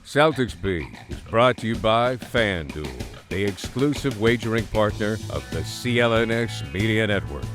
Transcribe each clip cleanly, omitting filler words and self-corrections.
Celtics Beat is brought to you by FanDuel, the exclusive wagering partner of the CLNS Media Network.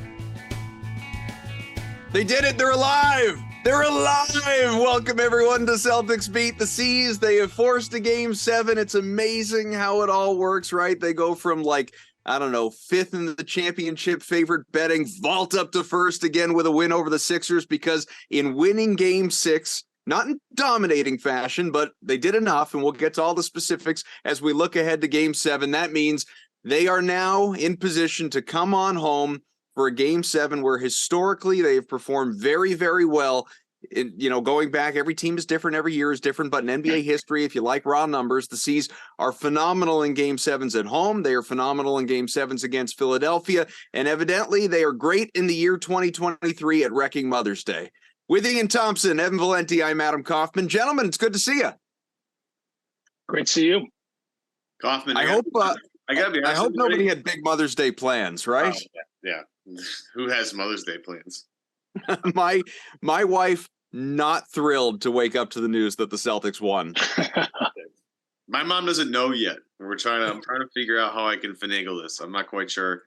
They did it. They're alive. They're alive. Welcome, everyone, to Celtics Beat the Seas. They have forced a Game 7. It's amazing how it all works, right? They go from, fifth in the championship favorite betting, vault up to first again with a win over the Sixers, because in winning Game 6, not in dominating fashion, but they did enough, and we'll get to all the specifics as we look ahead to Game 7. That means they are now in position to come on home for a Game 7 where historically they have performed very, very well. Going back, every team is different, every year is different, but in NBA history, if you like raw numbers, the Seas are phenomenal in Game 7s at home. They are phenomenal in Game 7s against Philadelphia, and evidently they are great in the year 2023 at wrecking Mother's Day. With Ian Thomsen, Evan Valenti, I'm Adam Kaufman. Gentlemen, it's good to see you. Great to see you. Kaufman, I hope nobody had big Mother's Day plans, right? Yeah. Who has Mother's Day plans? My wife not thrilled to wake up to the news that the Celtics won. My mom doesn't know yet. I'm trying to figure out how I can finagle this. I'm not quite sure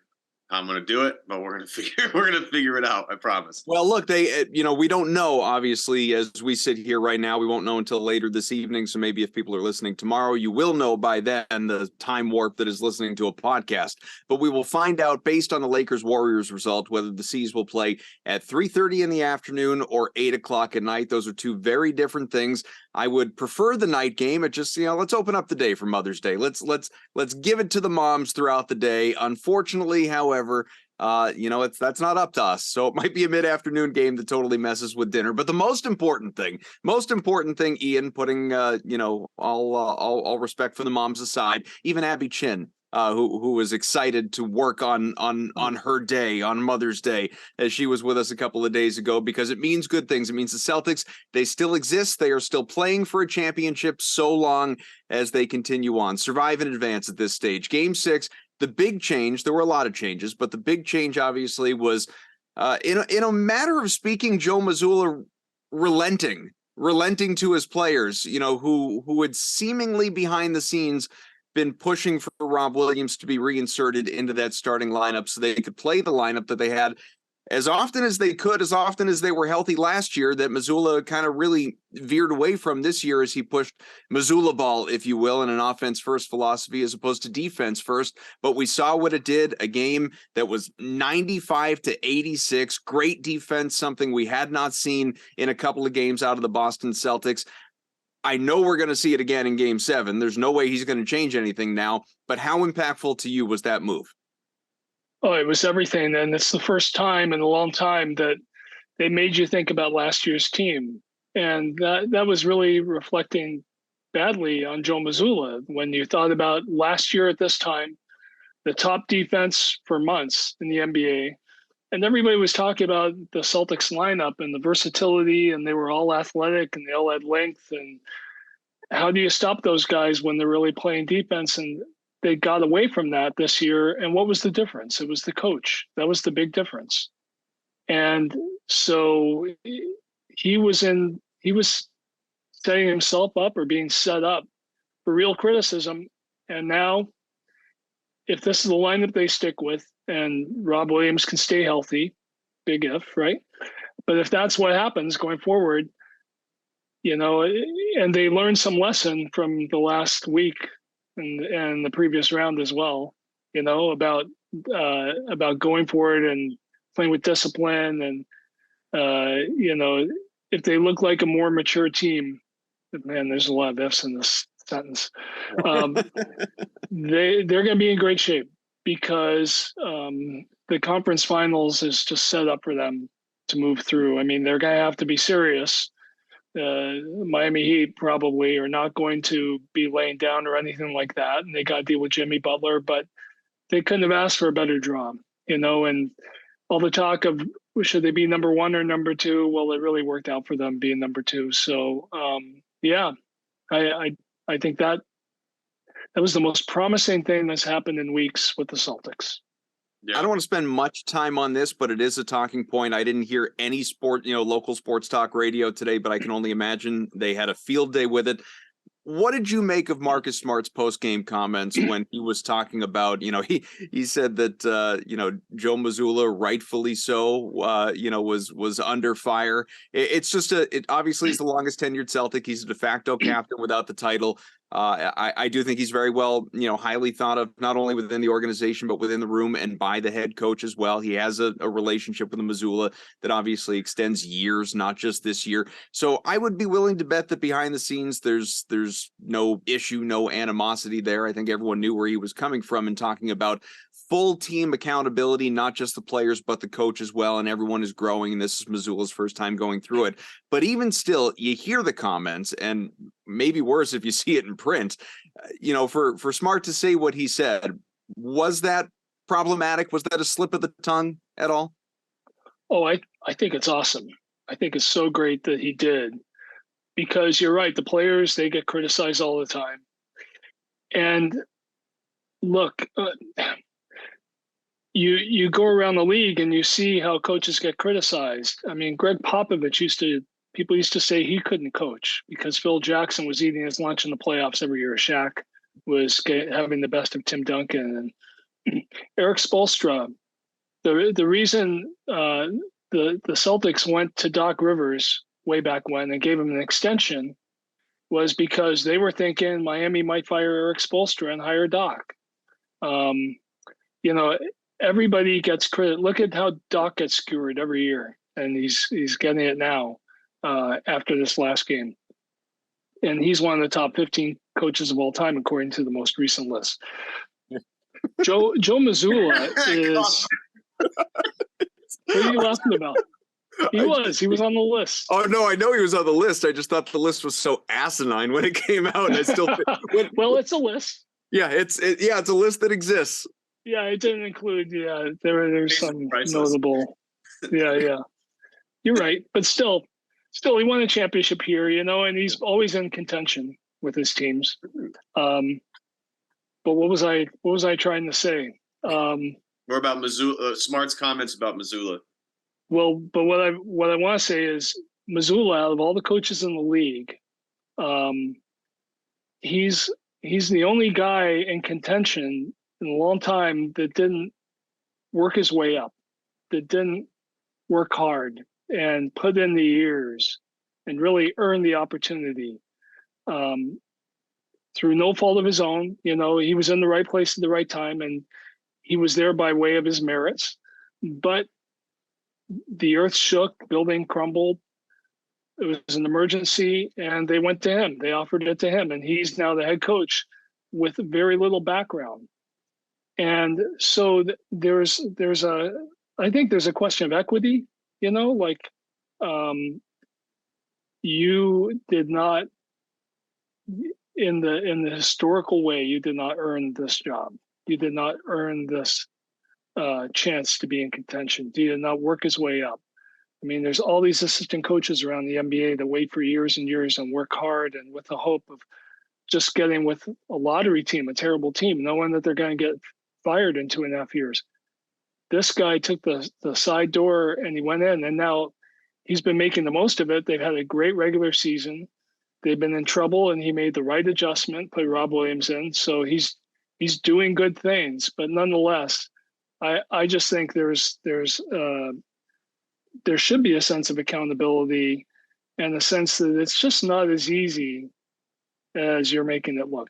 how I'm going to do it, but we're going to figure it out. I promise. Well, look, we don't know, obviously, as we sit here right now. We won't know until later this evening. So maybe if people are listening tomorrow, you will know by then, the time warp that is listening to a podcast. But we will find out based on the Lakers-Warriors result whether the Seas will play at 3:30 in the afternoon or 8 o'clock at night. Those are two very different things. I would prefer the night game. It just, let's open up the day for Mother's Day. Let's give it to the moms throughout the day. Unfortunately, however, that's not up to us. So it might be a mid-afternoon game that totally messes with dinner. But the most important thing, Ian, putting all respect for the moms aside, even Abby Chin, who was excited to work on her day, on Mother's Day, as she was with us a couple of days ago, because it means good things. It means the Celtics, they still exist. They are still playing for a championship so long as they continue on. Survive in advance at this stage. Game 6, the big change, there were a lot of changes, but the big change obviously was, in a matter of speaking, Joe Mazzulla relenting to his players, who had seemingly behind the scenes been pushing for Rob Williams to be reinserted into that starting lineup so they could play the lineup that they had as often as they could, as often as they were healthy last year, that Mazzulla kind of really veered away from this year as he pushed Mazzulla ball, if you will, in an offense-first philosophy as opposed to defense-first. But we saw what it did, a game that was 95-86, great defense, something we had not seen in a couple of games out of the Boston Celtics. I know we're going to see it again in Game 7. There's no way he's going to change anything now. But how impactful to you was that move? Oh, it was everything. And it's the first time in a long time that they made you think about last year's team. And that was really reflecting badly on Joe Mazzulla. When you thought about last year at this time, the top defense for months in the NBA, and everybody was talking about the Celtics lineup and the versatility, and they were all athletic and they all had length. And how do you stop those guys when they're really playing defense? And they got away from that this year. And what was the difference? It was the coach. That was the big difference. And so he was setting himself up or being set up for real criticism. And now, if this is the lineup they stick with and Rob Williams can stay healthy, big if, right? But if that's what happens going forward, and they learned some lesson from the last week and the previous round as well, about going forward and playing with discipline. And, if they look like a more mature team, man, there's a lot of ifs in this sentence. They're going to be in great shape because the conference finals is just set up for them to move through. I mean, they're going to have to be serious. Miami Heat probably are not going to be laying down or anything like that. And they got to deal with Jimmy Butler, but they couldn't have asked for a better draw, and all the talk of should they be number 1 or number 2? Well, it really worked out for them being number 2. So, I think that was the most promising thing that's happened in weeks with the Celtics. Yeah. I don't want to spend much time on this, but it is a talking point. I didn't hear any local sports talk radio today, but I can only imagine they had a field day with it. What did you make of Marcus Smart's post-game comments when he was talking about, he said that, Joe Mazzulla, rightfully so, was under fire. It's just it obviously is the longest tenured Celtic. He's a de facto captain without the title. I do think he's very well, highly thought of, not only within the organization, but within the room and by the head coach as well. He has a relationship with the Mazzulla that obviously extends years, not just this year. So I would be willing to bet that behind the scenes, there's no issue, no animosity there. I think everyone knew where he was coming from and talking about full team accountability, not just the players, but the coach as well. And everyone is growing. And this is Mazzulla's first time going through it. But even still, you hear the comments, and maybe worse if you see it in print, for Smart to say what he said, was that problematic? Was that a slip of the tongue at all? Oh, I think it's awesome. I think it's so great that he did, because you're right. The players, they get criticized all the time. And look, you go around the league and you see how coaches get criticized. I mean, Greg Popovich people used to say he couldn't coach because Phil Jackson was eating his lunch in the playoffs every year. Shaq was having the best of Tim Duncan, and Eric Spoelstra. The reason the Celtics went to Doc Rivers way back when and gave him an extension was because they were thinking Miami might fire Eric Spoelstra and hire Doc. Everybody gets credit. Look at how Doc gets skewered every year, and he's getting it now after this last game. And he's one of the top 15 coaches of all time, according to the most recent list. Joe Mazzulla is. What are you laughing about? He was on the list. Oh no, I know he was on the list. I just thought the list was so asinine when it came out. And I still well, it's a list. Yeah, it's a list that exists. Yeah, it didn't include. Yeah, there's some notable. Yeah, you're right. But still, he won a championship here, and he's always in contention with his teams. But what was I trying to say? More about Mazzulla, Smart's comments about Mazzulla. Well, but what I want to say is Mazzulla, out of all the coaches in the league, he's the only guy in contention in a long time that didn't work his way up, that didn't work hard and put in the years and really earn the opportunity through no fault of his own. He was in the right place at the right time, and he was there by way of his merits. But the earth shook, building crumbled. It was an emergency, and they went to him. They offered it to him, and he's now the head coach with very little background. And so I think there's a question of equity. You did not, in the historical way, you did not earn this job. You did not earn this chance to be in contention. He did not work his way up. I mean, there's all these assistant coaches around the NBA that wait for years and years and work hard and with the hope of just getting with a lottery team, a terrible team, knowing that they're going to get fired in 2.5 years. This guy took the side door and he went in, and now he's been making the most of it. They've had a great regular season. They've been in trouble, and he made the right adjustment, put Rob Williams in. So he's doing good things, but nonetheless, I just think there should be a sense of accountability and a sense that it's just not as easy as you're making it look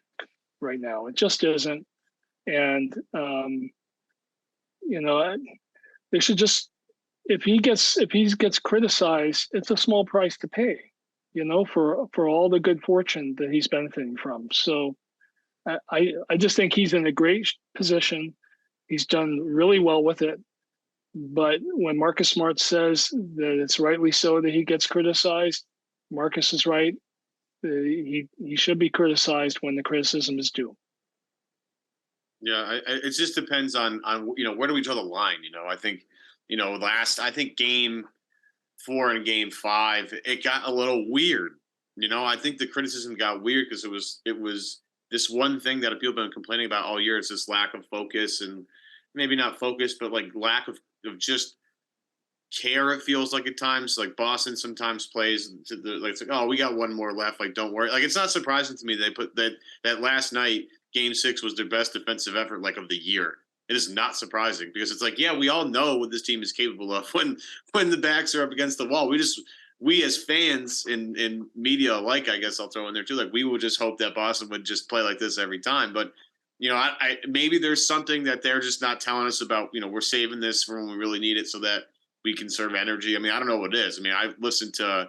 right now. It just isn't. And, they should just, if he gets criticized, it's a small price to pay, for all the good fortune that he's benefiting from. So I just think he's in a great position. He's done really well with it. But when Marcus Smart says that it's rightly so that he gets criticized, Marcus is right. He should be criticized when the criticism is due. Yeah, it just depends on where do we draw the line? I think I think game 4 and game 5 it got a little weird. I think the criticism got weird because it was this one thing that people have been complaining about all year. It's this lack of focus, and maybe not focus, but like lack of just care, it feels like at times. Like Boston sometimes plays to the, like, it's like, oh, we got one more left, like don't worry. Like, it's not surprising to me they put that last night game 6 was their best defensive effort like of the year. It is not surprising because it's like, yeah, we all know what this team is capable of when the backs are up against the wall. We as fans in media alike, I guess I'll throw in there too, like we would just hope that Boston would just play like this every time. But I maybe there's something that they're just not telling us about. We're saving this for when we really need it so that we conserve energy. I mean, I don't know what it is. I mean, I've listened to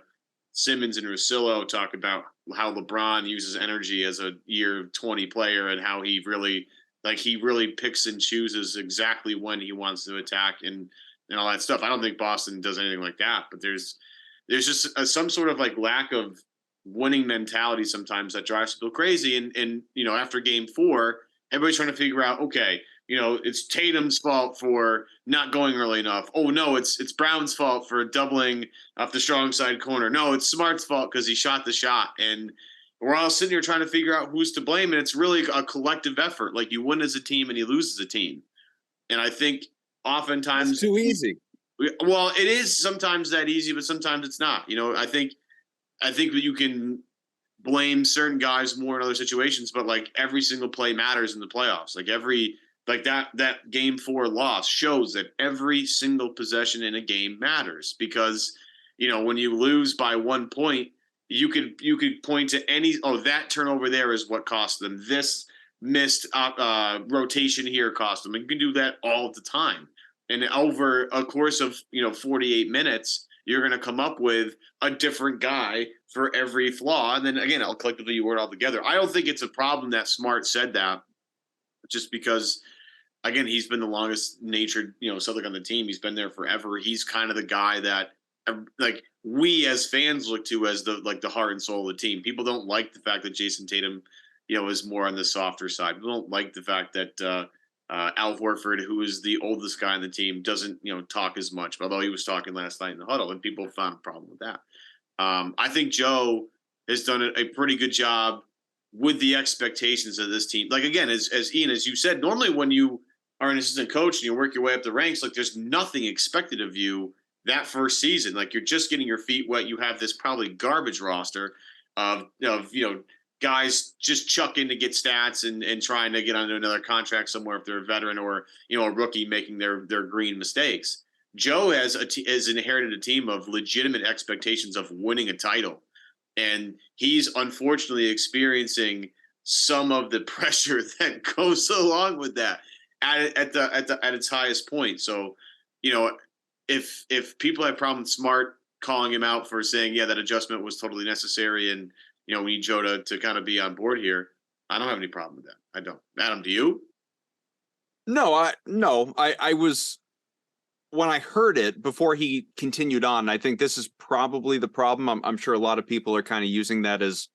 Simmons and Russillo talk about how LeBron uses energy as a year 20 player and how he really picks and chooses exactly when he wants to attack and all that stuff. I don't think Boston does anything like that, but there's just some sort of like lack of winning mentality sometimes that drives people crazy. And after game 4, everybody's trying to figure out, okay, it's Tatum's fault for not going early enough. Oh no, it's Brown's fault for doubling off the strong side corner. No, it's Smart's fault because he shot the shot. And we're all sitting here trying to figure out who's to blame. And it's really a collective effort. Like, you win as a team and you lose as a team. And I think oftentimes It's too easy. Well, it is sometimes that easy, but sometimes it's not. I think that you can blame certain guys more in other situations, but like every single play matters in the playoffs. Like that game 4 loss shows that every single possession in a game matters because, when you lose by 1 point, you could point to that turnover there is what cost them. This missed rotation here cost them. And you can do that all the time. And over a course of 48 minutes, you're going to come up with a different guy for every flaw. And then again, I'll collectively word it all together. I don't think it's a problem that Smart said that, just because, again, he's been the longest natured Celtic on the team. He's been there forever. He's kind of the guy that like we as fans look to as the heart and soul of the team. People don't like the fact that Jayson Tatum is more on the softer side. People don't like the fact that Al Horford, who is the oldest guy on the team, doesn't talk as much, although he was talking last night in the huddle, and people found a problem with that. I think Joe has done a pretty good job with the expectations of this team. Like, again, as Ian, as you said, normally when you are an assistant coach and you work your way up the ranks, like there's nothing expected of you that first season. Like, you're just getting your feet wet. You have this probably garbage roster of guys just chuck in to get stats and trying to get onto another contract somewhere if they're a veteran or a rookie making their green mistakes. Joe has inherited a team of legitimate expectations of winning a title, and he's unfortunately experiencing some of the pressure that goes along with that at its highest point. So, if people have problem with Smart calling him out for saying, yeah, that adjustment was totally necessary and we need Joe to kind of be on board here, I don't have any problem with that. I don't. Adam, do you? No, I was, when I heard it before he continued on, I think this is probably the problem. I'm sure a lot of people are kind of using that as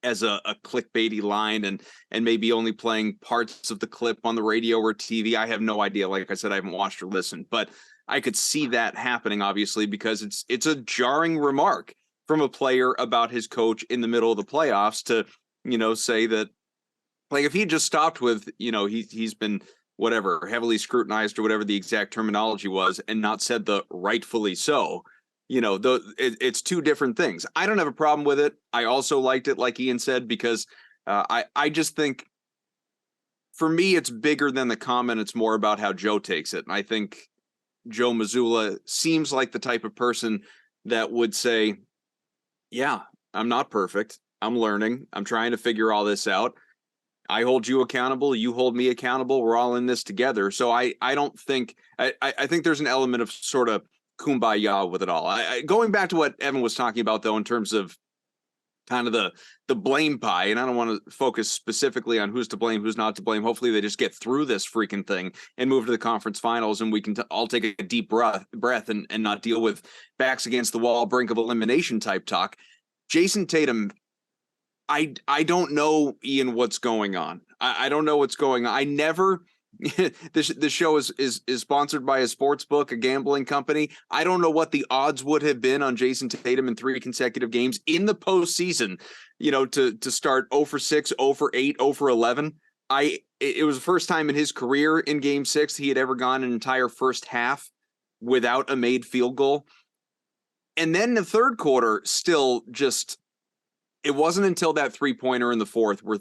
a clickbaity line and maybe only playing parts of the clip on the radio or TV. I have no idea. Like I said, I haven't watched or listened, but I could see that happening, obviously, because it's a jarring remark from a player about his coach in the middle of the playoffs to, say that, like, if he just stopped with, he's been whatever, heavily scrutinized or whatever the exact terminology was, and not said the rightfully so, it's two different things. I don't have a problem with it. I also liked it, like Ian said, because I just think, for me, it's bigger than the comment. It's more about how Joe takes it. And I think Joe Mazzulla seems like the type of person that would say, yeah, I'm not perfect. I'm learning. I'm trying to figure all this out. I hold you accountable. You hold me accountable. We're all in this together. So I don't think, I think there's an element of sort of kumbaya with it all. Going back to what Evan was talking about, though, in terms of kind of the blame pie, and I don't want to focus specifically on who's to blame, who's not to blame. Hopefully they just get through this freaking thing and move to the conference finals, and we can all take a deep breath and not deal with backs against the wall, brink of elimination type talk. Jayson Tatum, I don't know, Ian, what's going on. I don't know what's going on. I never this show is sponsored by a sports book, a gambling company. I don't know what the odds would have been on Jayson Tatum in 3 consecutive games in the postseason, to start 0 for 6, 0 for 8, 0 for 11. It was the first time in his career in game 6 he had ever gone an entire first half without a made field goal. And then the third quarter still just, it wasn't until that 3-pointer in the fourth where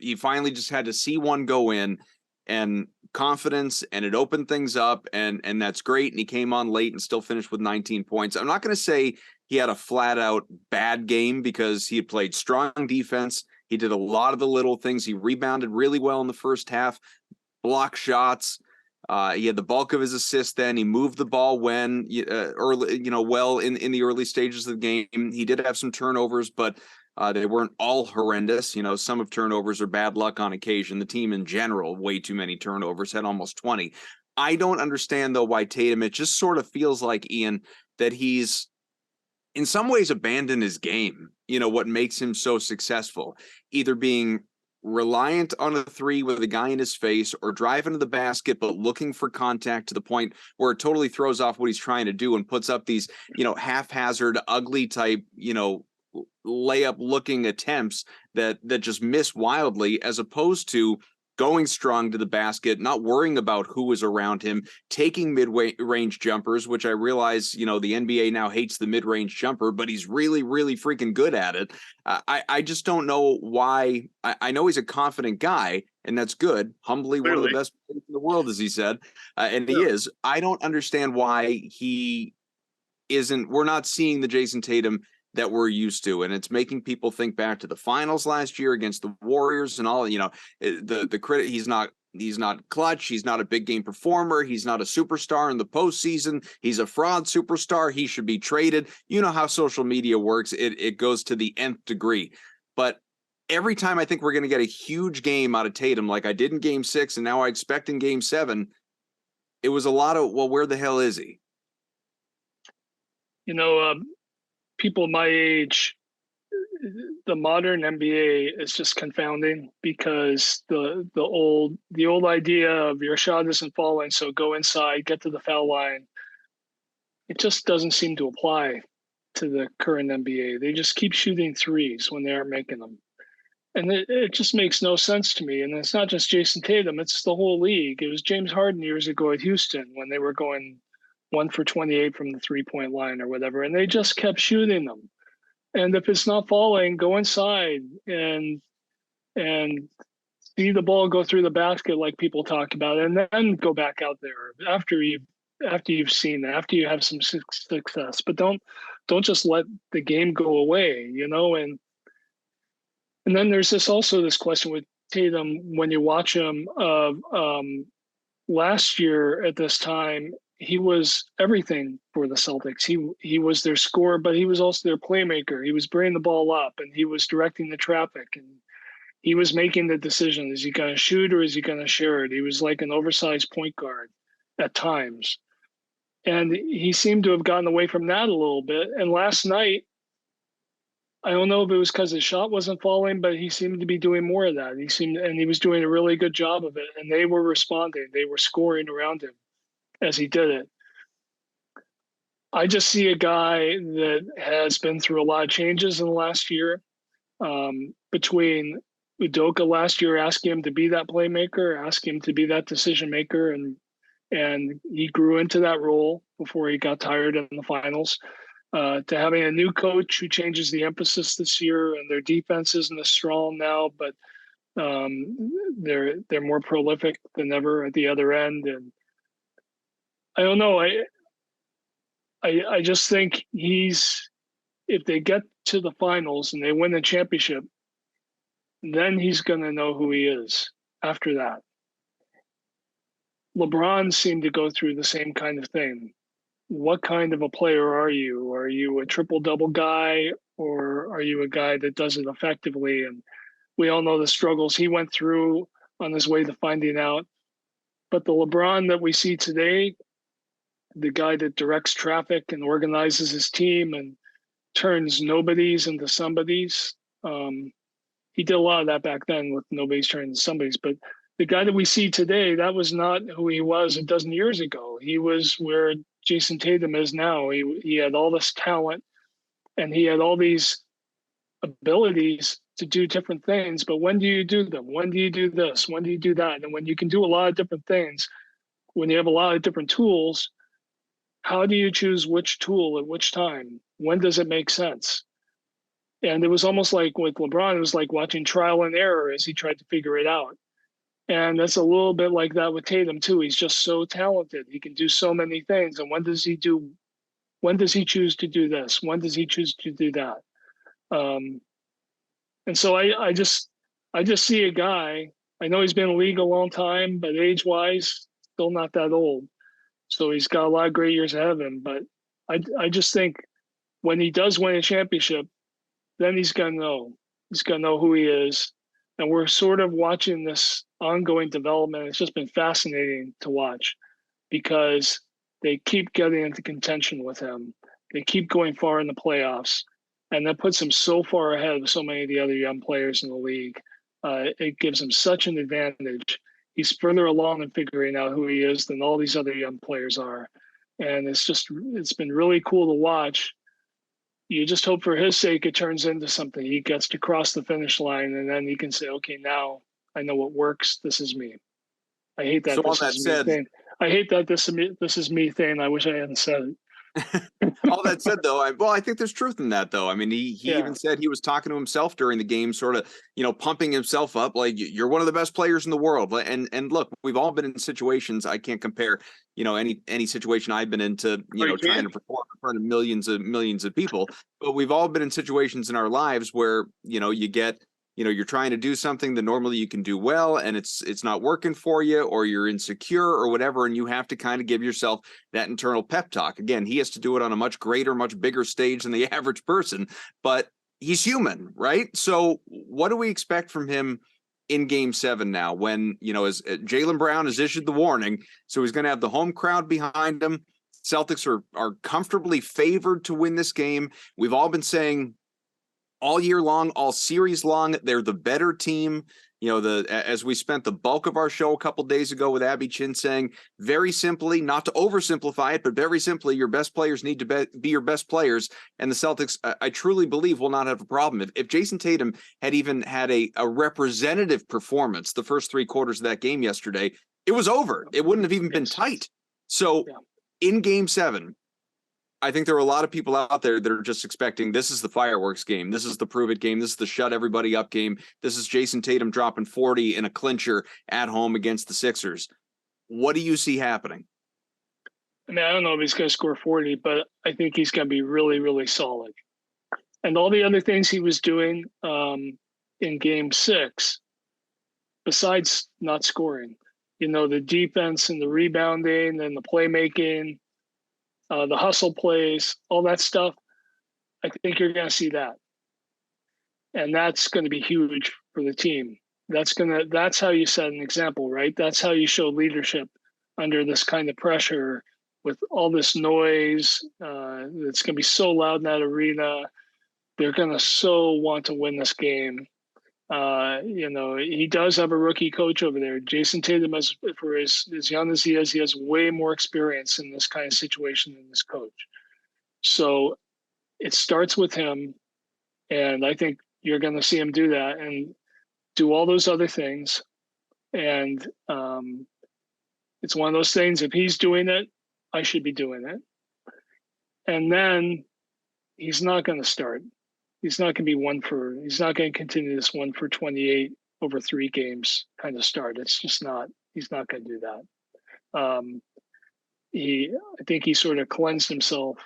he finally just had to see one go in and confidence, and it opened things up, and that's great. And he came on late and still finished with 19 points. I'm not going to say he had a flat out bad game because he had played strong defense. He did a lot of the little things. He rebounded really well in the first half, blocked shots. He had the bulk of his assists then. He moved the ball when early, well in the early stages of the game. He did have some turnovers, but they weren't all horrendous. Some of turnovers are bad luck on occasion. The team in general, way too many turnovers, had almost 20. I don't understand, though, why Tatum, it just sort of feels like, Ian, that he's in some ways abandoned his game. What makes him so successful, either being reliant on a three with a guy in his face or driving to the basket, but looking for contact to the point where it totally throws off what he's trying to do and puts up these, haphazard, ugly type, layup looking attempts that just miss wildly, as opposed to going strong to the basket, not worrying about who is around him, taking mid-range jumpers, which I realize, the NBA now hates the mid-range jumper, but he's really, really freaking good at it. I just don't know why. I know he's a confident guy, and that's good. Humbly, Clearly. one of the best players in the world, as he said, and he is. I don't understand why he isn't. We're not seeing the Jayson Tatum that we're used to, and it's making people think back to the finals last year against the Warriors and all. The credit, he's not clutch, he's not a big game performer, he's not a superstar in the postseason, he's a fraud superstar, he should be traded. You know how social media works, it goes to the nth degree. But every time I think we're going to get a huge game out of Tatum, like I did in game 6 and now I expect in game 7, it was a lot of, well, where the hell is he? People my age, the modern NBA is just confounding, because the old idea of your shot isn't falling, so go inside, get to the foul line, it just doesn't seem to apply to the current NBA. They just keep shooting threes when they aren't making them. And it just makes no sense to me. And it's not just Jayson Tatum, it's the whole league. It was James Harden years ago at Houston when they were going 1 for 28 from the 3-point line or whatever, and they just kept shooting them. And if it's not falling, go inside and see the ball go through the basket like people talk about, and then go back out there after you've seen that, after you have some success. But don't just let the game go away, And then there's this question with Tatum when you watch him of last year at this time. He was everything for the Celtics. He was their scorer, but he was also their playmaker. He was bringing the ball up, and he was directing the traffic, and he was making the decision: is he going to shoot or is he going to share it? He was like an oversized point guard at times, and he seemed to have gotten away from that a little bit. And last night, I don't know if it was because his shot wasn't falling, but he seemed to be doing more of that. He was doing a really good job of it, and they were responding. They were scoring around him as he did it. I just see a guy that has been through a lot of changes in the last year. Between Udoka last year asking him to be that playmaker, asking him to be that decision maker, and he grew into that role before he got tired in the finals. To having a new coach who changes the emphasis this year, and their defense isn't as strong now, but they're more prolific than ever at the other end. And I don't know. I just think if they get to the finals and they win the championship, then he's going to know who he is after that. LeBron seemed to go through the same kind of thing. What kind of a player are you? Are you a triple-double guy, or are you a guy that does it effectively? And we all know the struggles he went through on his way to finding out. But the LeBron that we see today, the guy that directs traffic and organizes his team and turns nobodies into somebodies. He did a lot of that back then with nobodies turning into somebodies. But the guy that we see today, that was not who he was a dozen years ago. He was where Jayson Tatum is now. He had all this talent, and he had all these abilities to do different things. But when do you do them? When do you do this? When do you do that? And when you can do a lot of different things, when you have a lot of different tools, how do you choose which tool at which time? When does it make sense? And it was almost like with LeBron, it was like watching trial and error as he tried to figure it out. And that's a little bit like that with Tatum too. He's just so talented. He can do so many things. And when does he choose to do this? When does he choose to do that? And so I just see a guy. I know he's been in the league a long time, but age-wise, still not that old. So he's got a lot of great years ahead of him. But I just think when he does win a championship, then he's gonna know. He's gonna know who he is. And we're sort of watching this ongoing development. It's just been fascinating to watch because they keep getting into contention with him. They keep going far in the playoffs. And that puts him so far ahead of so many of the other young players in the league. It gives him such an advantage. He's further along in figuring out who he is than all these other young players are. And it's been really cool to watch. You just hope for his sake it turns into something. He gets to cross the finish line, and then he can say, okay, now I know what works. This is me. I hate that thing. I hate that this is me thing. I wish I hadn't said it. All that said, though, I think there's truth in that, though. I mean, he even said he was talking to himself during the game, sort of, pumping himself up like you're one of the best players in the world. And look, we've all been in situations. I can't compare, any situation I've been into, trying to perform in front of millions of people. But we've all been in situations in our lives where, you get, you're trying to do something that normally you can do well, and it's not working for you, or you're insecure or whatever, and you have to kind of give yourself that internal pep talk. Again, he has to do it on a much greater, much bigger stage than the average person, but he's human, right? So what do we expect from him in Game 7 now when, as Jaylen Brown has issued the warning, so he's going to have the home crowd behind him. Celtics are comfortably favored to win this game. We've all been saying all year long, all series long, they're the better team. As we spent the bulk of our show a couple days ago with Abby Chin saying, very simply, not to oversimplify it, but very simply, your best players need to be your best players. And the Celtics, I truly believe, will not have a problem. If Jayson Tatum had even had a representative performance the first 3 quarters of that game yesterday, it was over. It wouldn't have even been tight. So in Game 7, I think there are a lot of people out there that are just expecting this is the fireworks game. This is the prove it game. This is the shut everybody up game. This is Jayson Tatum dropping 40 in a clincher at home against the Sixers. What do you see happening? I mean, I don't know if he's going to score 40, but I think he's going to be really, really solid. And all the other things he was doing in Game 6, besides not scoring, the defense and the rebounding and the playmaking, the hustle plays, all that stuff, I think you're going to see that. And that's going to be huge for the team. That's how you set an example, right? That's how you show leadership under this kind of pressure with all this noise. It's going to be so loud in that arena. They're going to so want to win this game. He does have a rookie coach over there. Jayson Tatum, for as young as he is, he has way more experience in this kind of situation than this coach. So it starts with him, and I think you're going to see him do that and do all those other things. And it's one of those things, if he's doing it, I should be doing it. And then he's not going to start. He's not going to continue this 1 for 28 over 3 games kind of start. It's just not, he's not going to do that. I think he sort of cleansed himself.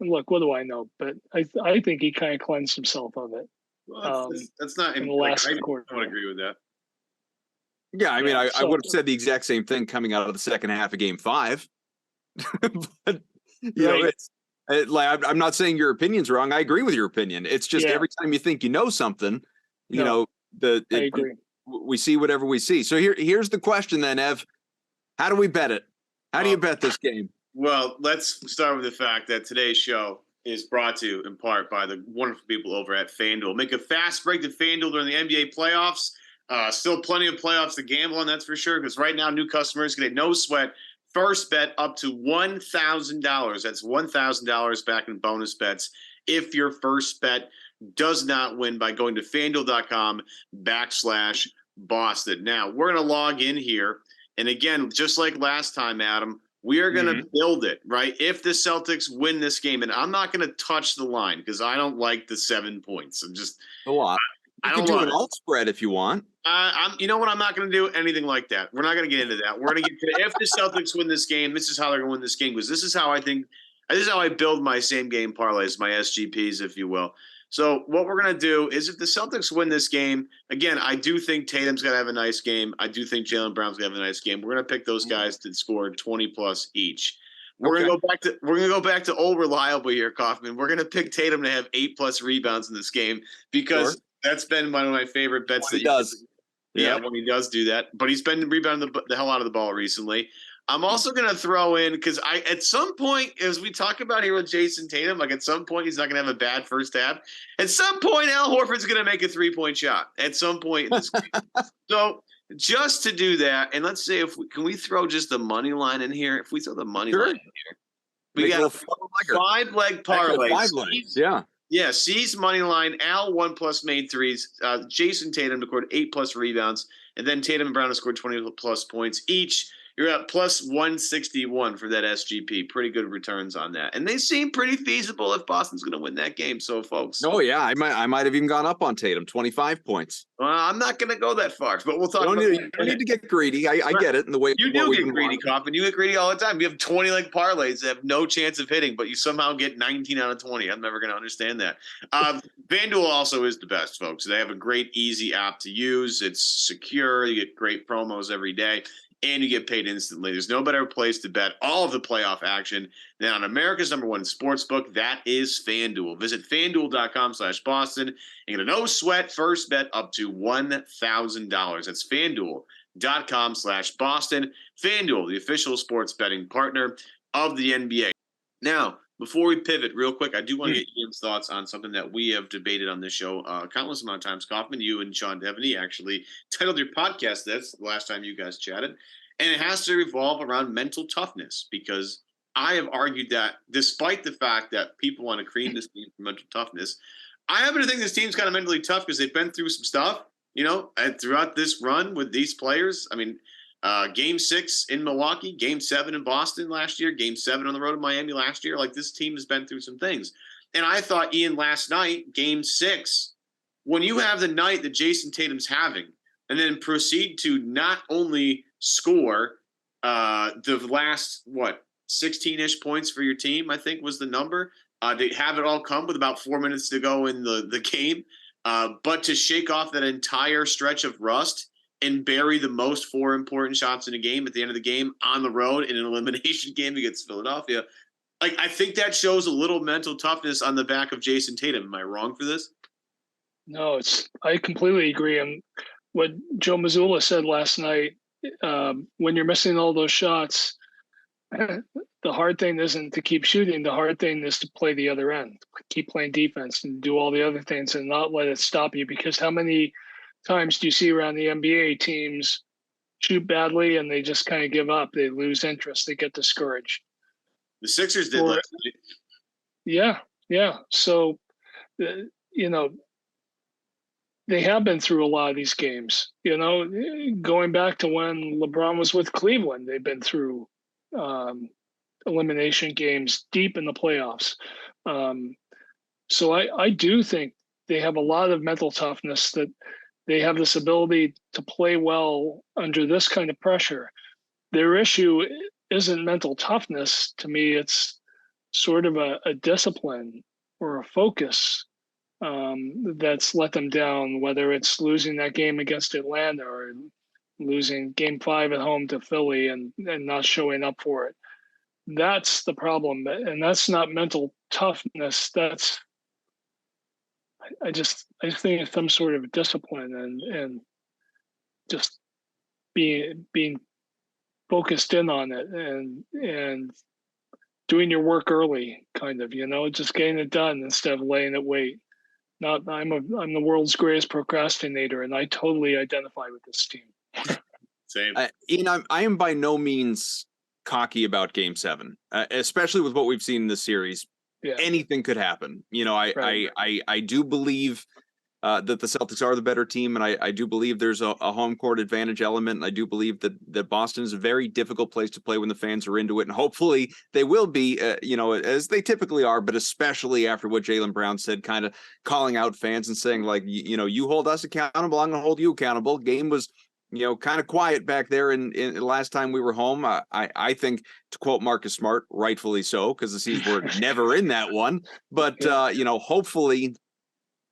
And look, what do I know? But I think he kind of cleansed himself of it. Well, that's not in the last quarter. I would agree with that. Yeah, I mean, I would have said the exact same thing coming out of the second half of Game 5. But, it's, I'm not saying your opinion's wrong. I agree with your opinion. It's just every time you think you know something, I agree. We see whatever we see. So here's the question then, Ev. How do we bet it? How do you bet this game? Well, let's start with the fact that today's show is brought to you in part by the wonderful people over at FanDuel. Make a fast break to FanDuel during the NBA playoffs. Still plenty of playoffs to gamble on, that's for sure, because right now new customers get a no sweat first bet up to $1,000. That's $1,000 back in bonus bets if your first bet does not win by going to FanDuel.com/Boston. Now, we're going to log in here. And again, just like last time, Adam, We are going to build it, right? If the Celtics win this game, and I'm not going to touch the line because I don't like the 7 points. I'm just a lot. I You don't could do want an alt spread if you want. you know what? I'm not going to do anything like that. We're not going to get into that. We're going to get to if the Celtics win this game, this is how they're going to win this game because this is how I build my same game parlays, my SGPs, if you will. So what we're going to do is if the Celtics win this game, again, I do think Tatum's going to have a nice game. I do think Jaylen Brown's going to have a nice game. We're going to pick those guys to score 20 plus each. We're gonna go back to old reliable here, Kaufman. We're gonna pick Tatum to have 8+ rebounds in this game because that's been one of my favorite bets. When he does. Yeah, when he does do that. But he's been rebounding the hell out of the ball recently. I'm also going to throw in because at some point, as we talk about here with Jayson Tatum, like at some point he's not going to have a bad first half. At some point, Al Horford's going to make a 3-point shot. At some point in this game. So just to do that, and let's say can we throw just the money line in here? If we throw the money line in here, we got 5-leg parlay. 5 legs, yeah. Yeah, C's money line, Al 1+ made threes, Jayson Tatum scored 8+ rebounds, and then Tatum and Brown have scored 20+ points each. You're at plus 161 for that SGP. Pretty good returns on that. And they seem pretty feasible if Boston's going to win that game. So, folks. Oh, yeah. I might have even gone up on Tatum, 25 points. I'm not going to go that far, but we'll talk about it. You don't need to get greedy. I get it. And the way you do get greedy, Kaufman. You get greedy all the time. You have 20-leg parlays that have no chance of hitting, but you somehow get 19 out of 20. I'm never going to understand that. FanDuel also is the best, folks. They have a great, easy app to use. It's secure. You get great promos every day. And you get paid instantly. There's no better place to bet all of the playoff action than on America's #1 sportsbook. That is FanDuel. Visit FanDuel.com/Boston and get a no-sweat first bet up to $1,000. That's FanDuel.com/Boston. FanDuel, the official sports betting partner of the NBA. Now, before we pivot real quick, I do want to get Ian's thoughts on something that we have debated on this show countless amount of times. Kaufman, you and Sean Devaney actually titled your podcast this the last time you guys chatted. And it has to revolve around mental toughness because I have argued that despite the fact that people want to cream this team for mental toughness, I happen to think this team's kind of mentally tough because they've been through some stuff, and throughout this run with these players. I mean, Game 6 in Milwaukee, Game 7 in Boston last year, Game 7 on the road in Miami last year. Like, this team has been through some things. And I thought, Ian, last night, Game 6, when you have the night that Jayson Tatum's having and then proceed to not only score the last, 16-ish points for your team, I think was the number, to have it all come with about 4 minutes to go in the game, but to shake off that entire stretch of rust and bury the most 4 important shots in a game at the end of the game on the road in an elimination game against Philadelphia. Like, I think that shows a little mental toughness on the back of Jayson Tatum. Am I wrong for this? No, I completely agree. And what Joe Mazzulla said last night, when you're missing all those shots, the hard thing isn't to keep shooting. The hard thing is to play the other end, keep playing defense and do all the other things and not let it stop you. Because how many times do you see around the NBA teams shoot badly and they just kind of give up? They lose interest. They get discouraged. The Sixers did last night. Yeah. So, they have been through a lot of these games. Going back to when LeBron was with Cleveland, they've been through elimination games deep in the playoffs. So I do think they have a lot of mental toughness, that they have this ability to play well under this kind of pressure. Their issue isn't mental toughness. To me, it's sort of a discipline or a focus that's let them down, whether it's losing that game against Atlanta or losing Game 5 at home to Philly and not showing up for it. That's the problem. And that's not mental toughness. I just think it's some sort of discipline and just being focused in on it and doing your work early, kind of, just getting it done instead of laying it wait. I'm the world's greatest procrastinator, and I totally identify with this team. Same. Ian, I am by no means cocky about Game 7, especially with what we've seen in this series. Yeah. Anything could happen. I do believe that the Celtics are the better team, and I do believe there's a home court advantage element. And I do believe that Boston is a very difficult place to play when the fans are into it, and hopefully they will be, as they typically are, but especially after what Jaylen Brown said, kind of calling out fans and saying like, you hold us accountable, I'm going to hold you accountable. Game was kind of quiet back there in last time we were home. I think, to quote Marcus Smart, rightfully so, because the C's were never in that one. But hopefully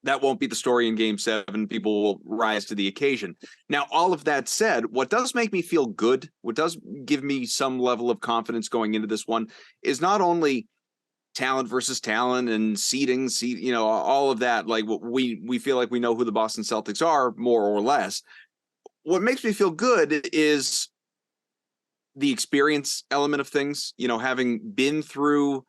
that won't be the story in Game 7. People will rise to the occasion. Now, all of that said, what does make me feel good, what does give me some level of confidence going into this one, is not only talent versus talent and seeding, all of that. Like, we feel like we know who the Boston Celtics are, more or less. What makes me feel good is the experience element of things, having been through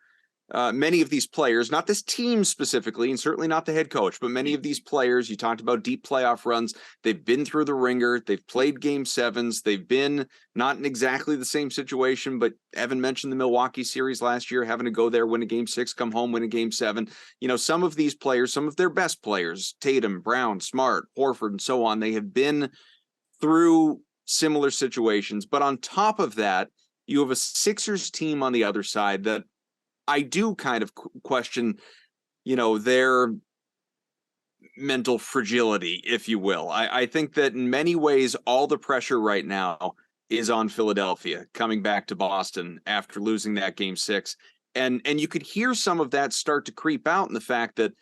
many of these players, not this team specifically, and certainly not the head coach, but many of these players. You talked about deep playoff runs. They've been through the ringer. They've played Game 7s. They've been not in exactly the same situation, but Evan mentioned the Milwaukee series last year, having to go there, win a Game 6, come home, win a Game 7. Some of these players, some of their best players, Tatum, Brown, Smart, Horford, and so on, they have been through similar situations. But on top of that, you have a Sixers team on the other side that I do kind of question, their mental fragility, if you will. I think that in many ways, all the pressure right now is on Philadelphia coming back to Boston after losing that Game 6. And you could hear some of that start to creep out in the fact that,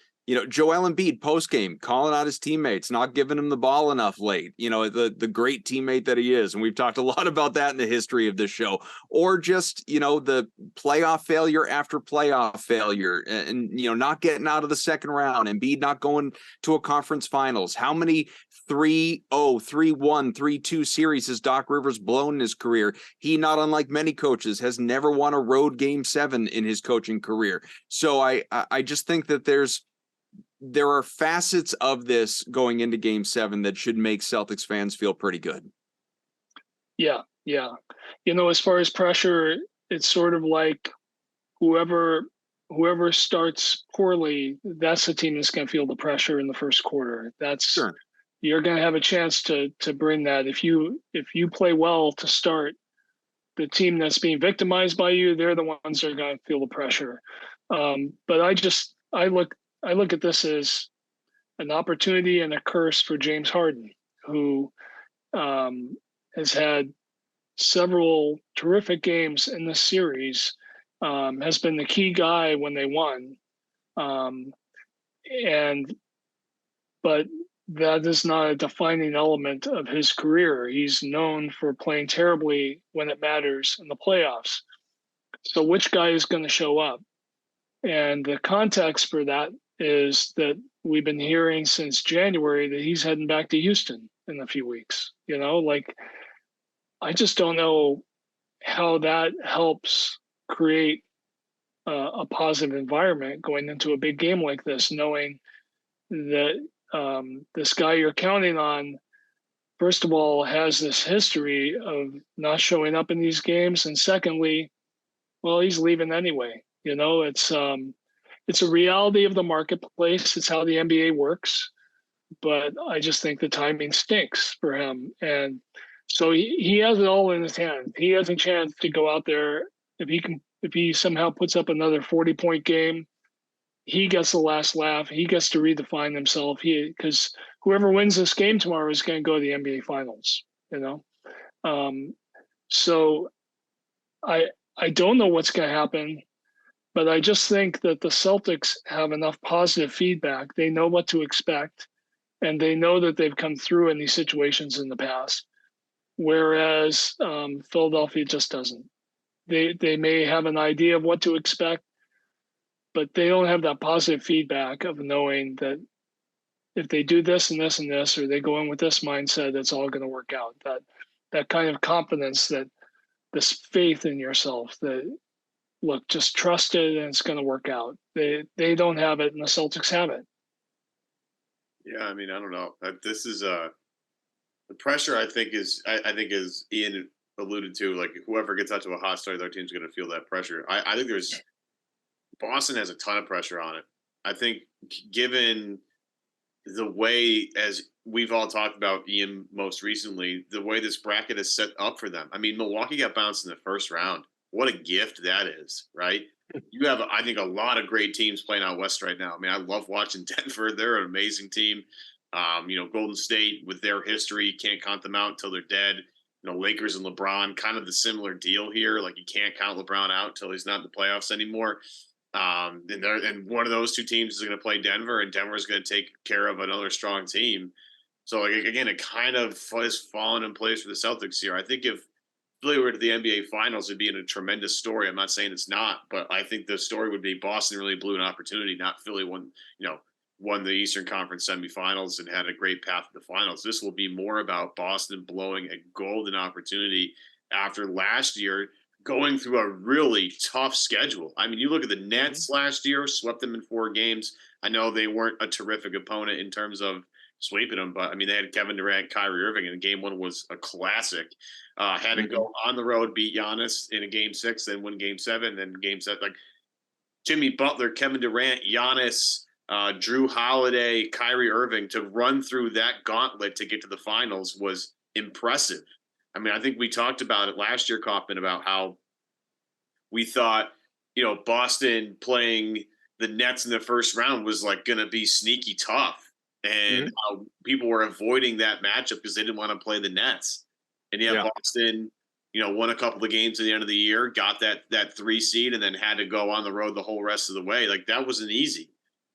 Joel Embiid post-game calling out his teammates, not giving him the ball enough late, the great teammate that he is. And we've talked a lot about that in the history of this show. Or just, the playoff failure after playoff failure and not getting out of the second round, Embiid not going to a conference finals. How many 3-0, 3-1, 3-2 series has Doc Rivers blown in his career? He, not unlike many coaches, has never won a road Game 7 in his coaching career. So I just think that there are facets of this going into Game 7 that should make Celtics fans feel pretty good. Yeah. As far as pressure, it's sort of like whoever starts poorly, that's the team that's going to feel the pressure in the first quarter. Sure. You're going to have a chance to bring that. If you play well to start, the team that's being victimized by you, they're the ones that are going to feel the pressure. But I look at this as an opportunity and a curse for James Harden, who has had several terrific games in this series, has been the key guy when they won. But that is not a defining element of his career. He's known for playing terribly when it matters in the playoffs. So which guy is going to show up? And the context for that is that we've been hearing since January that he's heading back to Houston in a few weeks. I just don't know how that helps create a positive environment going into a big game like this, knowing that this guy you're counting on, first of all, has this history of not showing up in these games, and secondly, well, he's leaving anyway. It's a reality of the marketplace. It's how the NBA works. But I just think the timing stinks for him. And so he has it all in his hand. He has a chance to go out there. If he somehow puts up another 40-point game, he gets the last laugh. He gets to redefine himself. Because whoever wins this game tomorrow is going to go to the NBA Finals. So I don't know what's going to happen. But I just think that the Celtics have enough positive feedback. They know what to expect, and they know that they've come through in these situations in the past, whereas Philadelphia just doesn't. They may have an idea of what to expect, but they don't have that positive feedback of knowing that if they do this and this and this, or they go in with this mindset, it's all going to work out. That kind of confidence, that this faith in yourself, that look, just trust it and it's going to work out. They don't have it, and the Celtics have it. Yeah, I don't know. This is the pressure. I think is Ian alluded to. Like, whoever gets out to a hot start, their team's going to feel that pressure. I think Boston has a ton of pressure on it. I think given the way, as we've all talked about, Ian, most recently, the way this bracket is set up for them. I mean, Milwaukee got bounced in the first round. What a gift that is, right? You have, I think, a lot of great teams playing out west right now. I mean, I love watching Denver. They're an amazing team. Golden State, with their history, can't count them out until they're dead. Lakers and LeBron, kind of the similar deal here. Like, you can't count LeBron out until he's not in the playoffs anymore. And one of those two teams is going to play Denver, and Denver is going to take care of another strong team. So, like, again, it kind of has fallen in place for the Celtics here. I think if Philly were to the NBA Finals, it'd be a tremendous story. I'm not saying it's not, but I think the story would be Boston really blew an opportunity, not Philly won the Eastern Conference semifinals and had a great path to the finals. This will be more about Boston blowing a golden opportunity after last year going through a really tough schedule. I mean, you look at the Nets last year, swept them in 4 games. I know they weren't a terrific opponent in terms of sweeping them, but I mean, they had Kevin Durant, Kyrie Irving, and game 1 was a classic. Had to go on the road, beat Giannis in a game 6, then win game 7, then game 7. Like Jimmy Butler, Kevin Durant, Giannis, Drew Holiday, Kyrie Irving, to run through that gauntlet to get to the finals was impressive. I mean, I think we talked about it last year, Kaufman, about how we thought, Boston playing the Nets in the first round was like going to be sneaky tough, and how people were avoiding that matchup because they didn't want to play the Nets. And Boston, won a couple of games at the end of the year, got that 3 seed, and then had to go on the road the whole rest of the way. Like, that wasn't easy.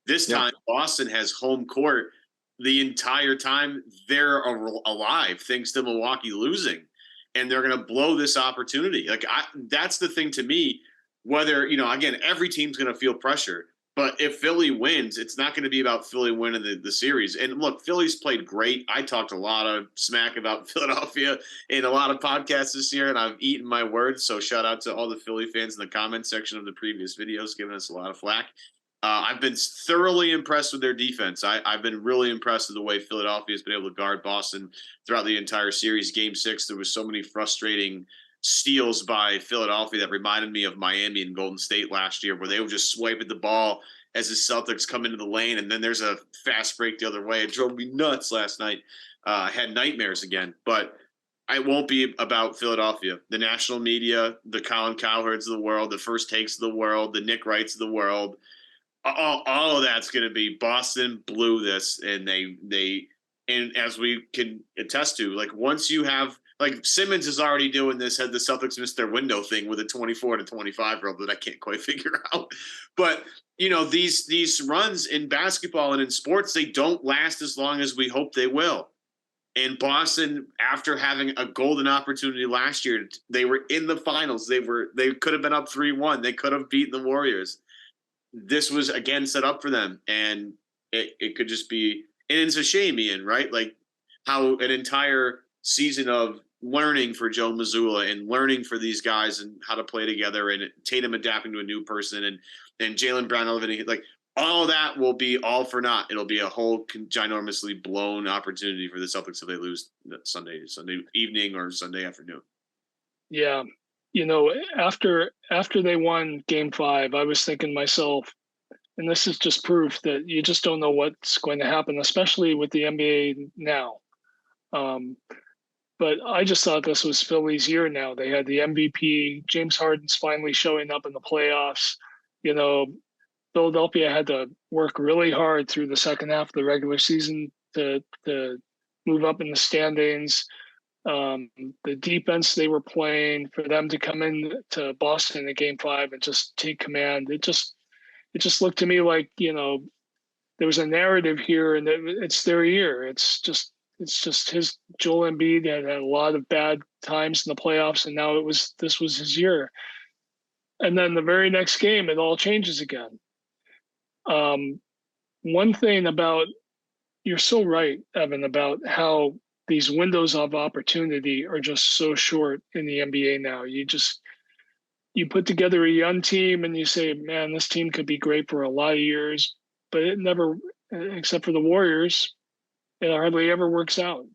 This time, Boston has home court the entire time they're alive, thanks to Milwaukee losing, and they're going to blow this opportunity. Like, that's the thing to me. Whether again, every team's going to feel pressure, but if Philly wins, it's not going to be about Philly winning the series. And look, Philly's played great. I talked a lot of smack about Philadelphia in a lot of podcasts this year, and I've eaten my words. So shout out to all the Philly fans in the comment section of the previous videos, giving us a lot of flack. I've been thoroughly impressed with their defense. I've been really impressed with the way Philadelphia has been able to guard Boston throughout the entire series. Game 6, there was so many frustrating steals by Philadelphia that reminded me of Miami and Golden State last year, where they would just swipe at the ball as the Celtics come into the lane, and then there's a fast break the other way. It drove me nuts last night. I had nightmares again, but it won't be about Philadelphia. The national media, the Colin Cowherds of the world, the First Takes of the world, the Nick Wrights of the world, all of that's going to be Boston blew this, and and as we can attest to, like, once you have, like, Simmons is already doing this, had the Celtics missed their window thing with a 24 to 25-year-old that I can't quite figure out. But, these runs in basketball and in sports, they don't last as long as we hope they will. And Boston, after having a golden opportunity last year, they were in the finals. They could have been up 3-1. They could have beaten the Warriors. This was, again, set up for them, and it could just be, and it's a shame, Ian, right? Like, how an entire season of learning for Joe Mazzulla and learning for these guys and how to play together, and Tatum adapting to a new person, and Jaylen Brown elevating, like, all of that will be all for naught. It'll be a whole ginormously blown opportunity for the Celtics if they lose Sunday evening or Sunday afternoon. Yeah. After they won game 5, I was thinking to myself, and this is just proof that you just don't know what's going to happen, especially with the NBA now. But I just thought this was Philly's year now. They had the MVP. James Harden's finally showing up in the playoffs. Philadelphia had to work really hard through the second half of the regular season to move up in the standings. The defense they were playing, for them to come in to Boston in game 5 and just take command, it just looked to me like, there was a narrative here, and it's their year. It's just Joel Embiid had a lot of bad times in the playoffs, and now this was his year. And then the very next game, it all changes again. One thing about, you're so right, Evan, about how these windows of opportunity are just so short in the NBA now. You put together a young team and you say, man, this team could be great for a lot of years, but it never, except for the Warriors, it hardly ever works out.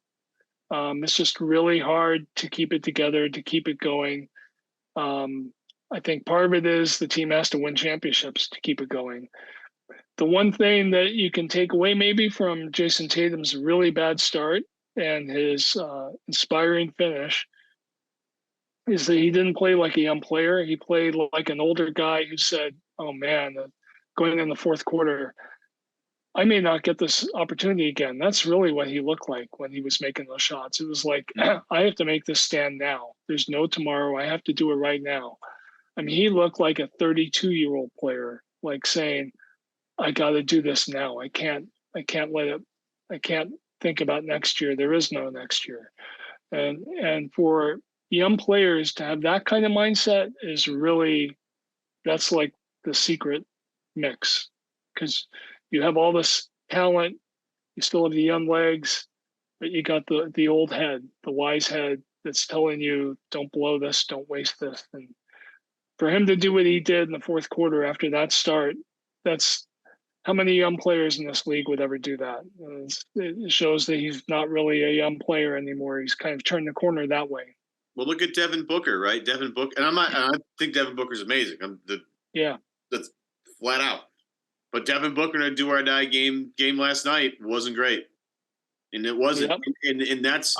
It's just really hard to keep it together, to keep it going. I think part of it is the team has to win championships to keep it going. The one thing that you can take away maybe from Jayson Tatum's really bad start and his inspiring finish is that he didn't play like a young player. He played like an older guy who said, oh man, going in the fourth quarter, I may not get this opportunity again. That's really what he looked like when he was making those shots. It was like, I have to make this stand now. There's no tomorrow. I have to do it right now. I mean, he looked like a 32-year-old player, like saying, I got to do this now. I can't think about next year. There is no next year. And for young players to have that kind of mindset is really, that's like the secret mix, because you have all this talent, you still have the young legs, but you got the old head, the wise head that's telling you, don't blow this, don't waste this. And for him to do what he did in the fourth quarter after that start, that's how many young players in this league would ever do that? It shows that he's not really a young player anymore. He's kind of turned the corner that way. Well, look at Devin Booker, right? Devin Booker, and I think Devin Booker's amazing. That's flat out. But Devin Booker in a do or die game last night wasn't great, and it wasn't. Yep. And that's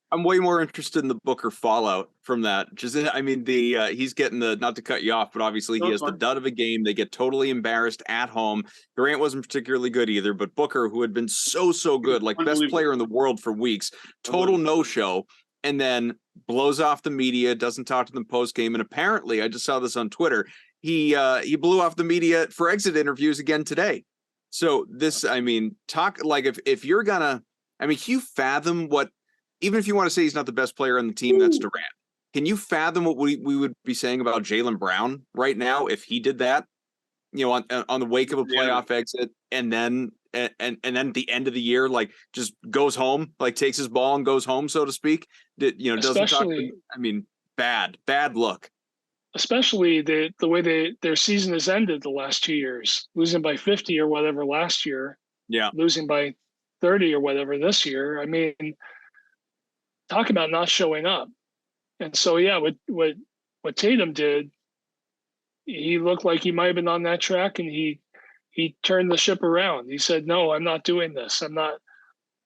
I'm way more interested in the Booker fallout from that. Just, I mean, he's getting the, not to cut you off, but obviously he has the dud of a game. They get totally embarrassed at home. Durant wasn't particularly good either, but Booker, who had been so good, like best player in the world for weeks, total no-show, and then blows off the media, doesn't talk to them post-game. And apparently, I just saw this on Twitter, he blew off the media for exit interviews again today. So this, I mean, talk like if you're gonna, I mean, can you fathom what, even if you want to say he's not the best player on the team, that's Durant. Can you fathom what we would be saying about Jaylen Brown right now if he did that? You know, on the wake of a playoff exit, and then and then at the end of the year, like just goes home, like takes his ball and goes home, so to speak. Doesn't talk. I mean, bad look. Especially the way their season has ended the last 2 years, losing by 50 or whatever last year. Yeah, losing by 30 or whatever this year. I mean, talk about not showing up. And so, yeah, what Tatum did, he looked like he might have been on that track, and he turned the ship around. He said, no, I'm not doing this. I'm not.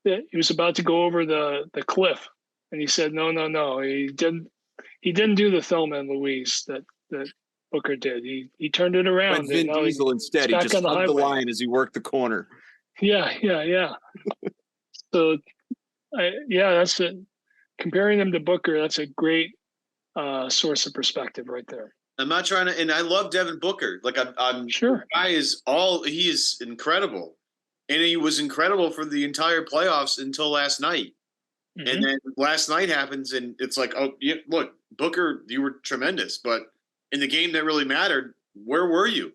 He was about to go over the cliff, and he said, no. He didn't do the Thelma and Louise that Booker did. He turned it around. But Vin Diesel instead, he just hugged the line as he worked the corner. Yeah. So, that's it. Comparing him to Booker, that's a great source of perspective right there. I'm not trying to, and I love Devin Booker. Like I'm sure. He is incredible, and he was incredible for the entire playoffs until last night. Mm-hmm. And then last night happens, and it's like, oh, yeah, look, Booker, you were tremendous, but in the game that really mattered, where were you?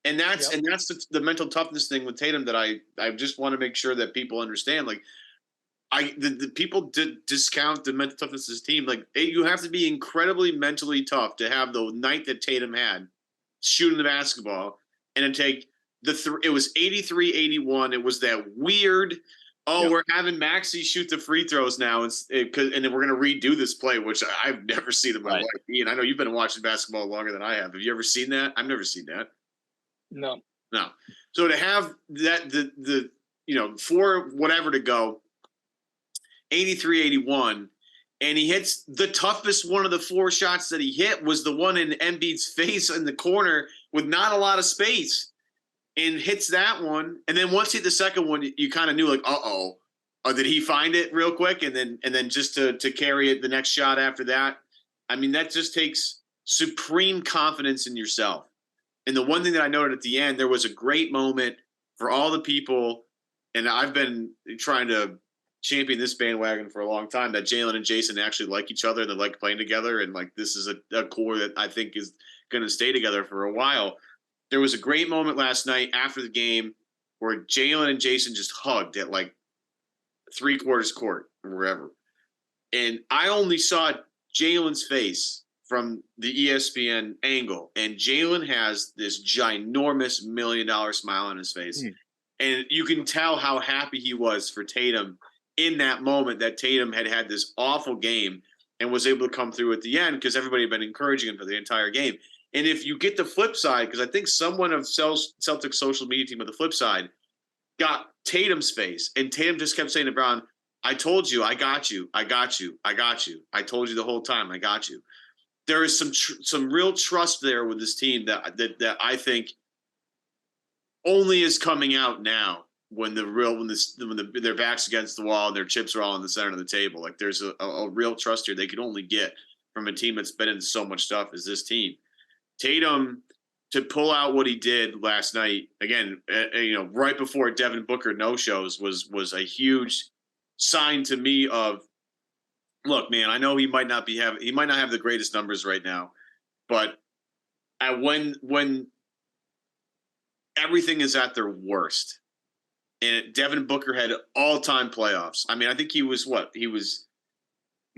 And that's the mental toughness thing with Tatum that I just want to make sure that people understand. Like, the people discount the mental toughness of this team. Like, you have to be incredibly mentally tough to have the night that Tatum had shooting the basketball, and to take it was 83-81. It was that weird, we're having Maxey shoot the free throws now, and then we're going to redo this play, which I've never seen in my life. Ian, I know you've been watching basketball longer than I have. Have you ever seen that? I've never seen that. No. So to have that, the for whatever to go, 83-81, and he hits the toughest one of the four shots that he hit was the one in Embiid's face in the corner with not a lot of space, and hits that one. And then once he hit the second one, you kind of knew, like, did he find it real quick? And then just to carry it the next shot after that. I mean, that just takes supreme confidence in yourself. And the one thing that I noted at the end, there was a great moment for all the people, and I've been trying to champion this bandwagon for a long time, that Jaylen and Jayson actually like each other. They like playing together, and like this is a core that I think is going to stay together for a while. There was a great moment last night after the game where Jaylen and Jayson just hugged at like 3/4 court or wherever. And I only saw Jaylen's face from the ESPN angle, and Jaylen has this ginormous $1 million smile on his face. And you can tell how happy he was for Tatum in that moment, that Tatum had this awful game and was able to come through at the end, because everybody had been encouraging him for the entire game. And if you get the flip side, because I think someone of Celtics social media team on the flip side got Tatum's face, and Tatum just kept saying to Brown, I told you, I got you, I got you, I got you. I told you the whole time, I got you. There is some real trust there with this team that I think only is coming out now when their backs against the wall and their chips are all in the center of the table. Like there's a real trust here they could only get from a team that's been in so much stuff as this team. Tatum, to pull out what he did last night, again, right before Devin Booker no-shows was a huge sign to me of, look, man, I know he might not have the greatest numbers right now, but when everything is at their worst, and Devin Booker had all-time playoffs. I mean, I think he was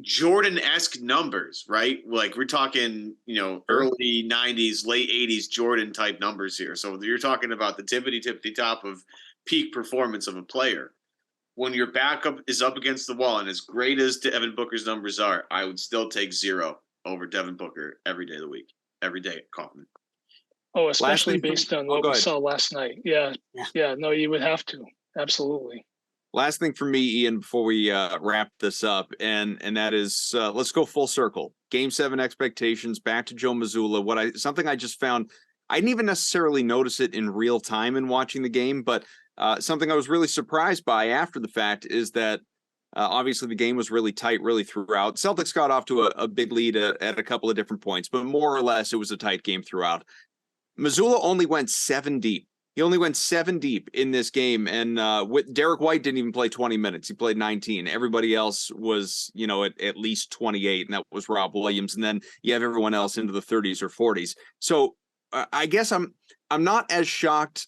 Jordan-esque numbers, right? Like we're talking, early 90s, late 80s Jordan type numbers here. So you're talking about the tippity top of peak performance of a player. When your backup is up against the wall, and as great as Devin Booker's numbers are, I would still take 0 over Devin Booker every day of the week, every day at Kaufman. Oh, especially based on what we saw last night. Yeah. No, you would have to. Absolutely. Last thing for me, Ian, before we wrap this up, and that is let's go full circle. Game 7 expectations, back to Joe Mazzulla. Something I just found, I didn't even necessarily notice it in real time in watching the game, but something I was really surprised by after the fact is that obviously the game was really tight, really throughout. Celtics got off to a big lead at a couple of different points, but more or less it was a tight game throughout. Mazzulla only went 7 deep. He only went 7 deep in this game, and Derek White didn't even play 20 minutes. He played 19. Everybody else was, at least 28, and that was Rob Williams. And then you have everyone else into the 30s or 40s. So I guess I'm not as shocked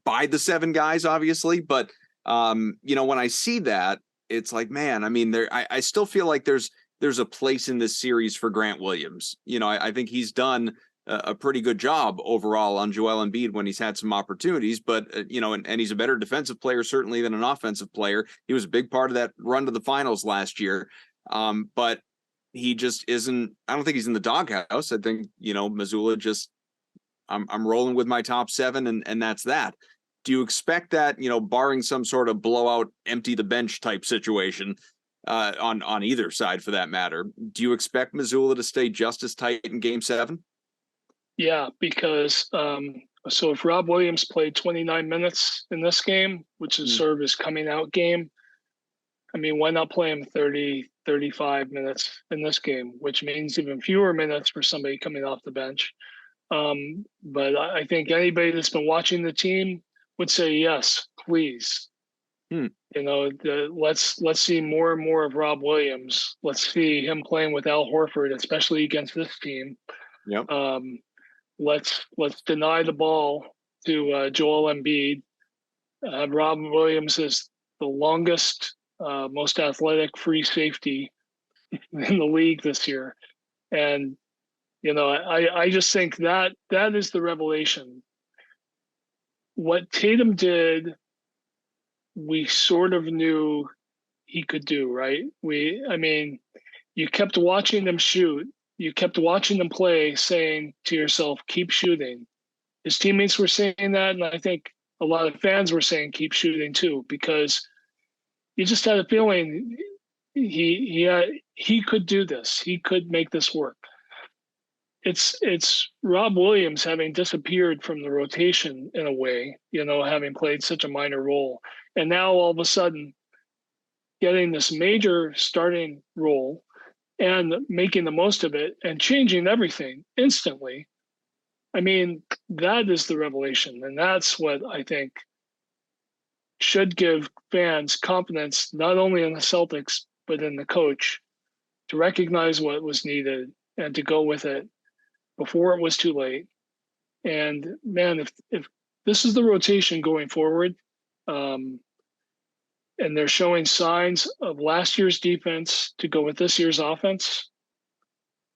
by the 7 guys, obviously, but when I see that, it's like, man, I mean, I still feel like there's a place in this series for Grant Williams. I think he's done a pretty good job overall on Joel Embiid when he's had some opportunities, but and he's a better defensive player certainly than an offensive player. He was a big part of that run to the finals last year, but he just isn't. I don't think he's in the doghouse. I think Mazzulla just. I'm rolling with my top 7, and that's that. Do you expect that, barring some sort of blowout, empty the bench type situation on either side for that matter, do you expect Mazzulla to stay just as tight in Game 7? Yeah, because so if Rob Williams played 29 minutes in this game, which is sort of his coming out game, I mean, why not play him 30, 35 minutes in this game, which means even fewer minutes for somebody coming off the bench. But I think anybody that's been watching the team would say, yes, please. Let's see more and more of Rob Williams. Let's see him playing with Al Horford, especially against this team. Yep. Let's deny the ball to Joel Embiid. Rob Williams is the longest, most athletic free safety in the league this year, and I just think that is the revelation. What Tatum did, we sort of knew he could do, right? You kept watching them shoot. You kept watching them play, saying to yourself, keep shooting. His teammates were saying that, and I think a lot of fans were saying keep shooting too, because you just had a feeling he could do this. He could make this work. It's Rob Williams having disappeared from the rotation in a way, having played such a minor role. And now all of a sudden getting this major starting role and making the most of it and changing everything instantly. I mean, that is the revelation. And that's what I think should give fans confidence, not only in the Celtics, but in the coach, to recognize what was needed and to go with it before it was too late. And man, if this is the rotation going forward, and they're showing signs of last year's defense to go with this year's offense,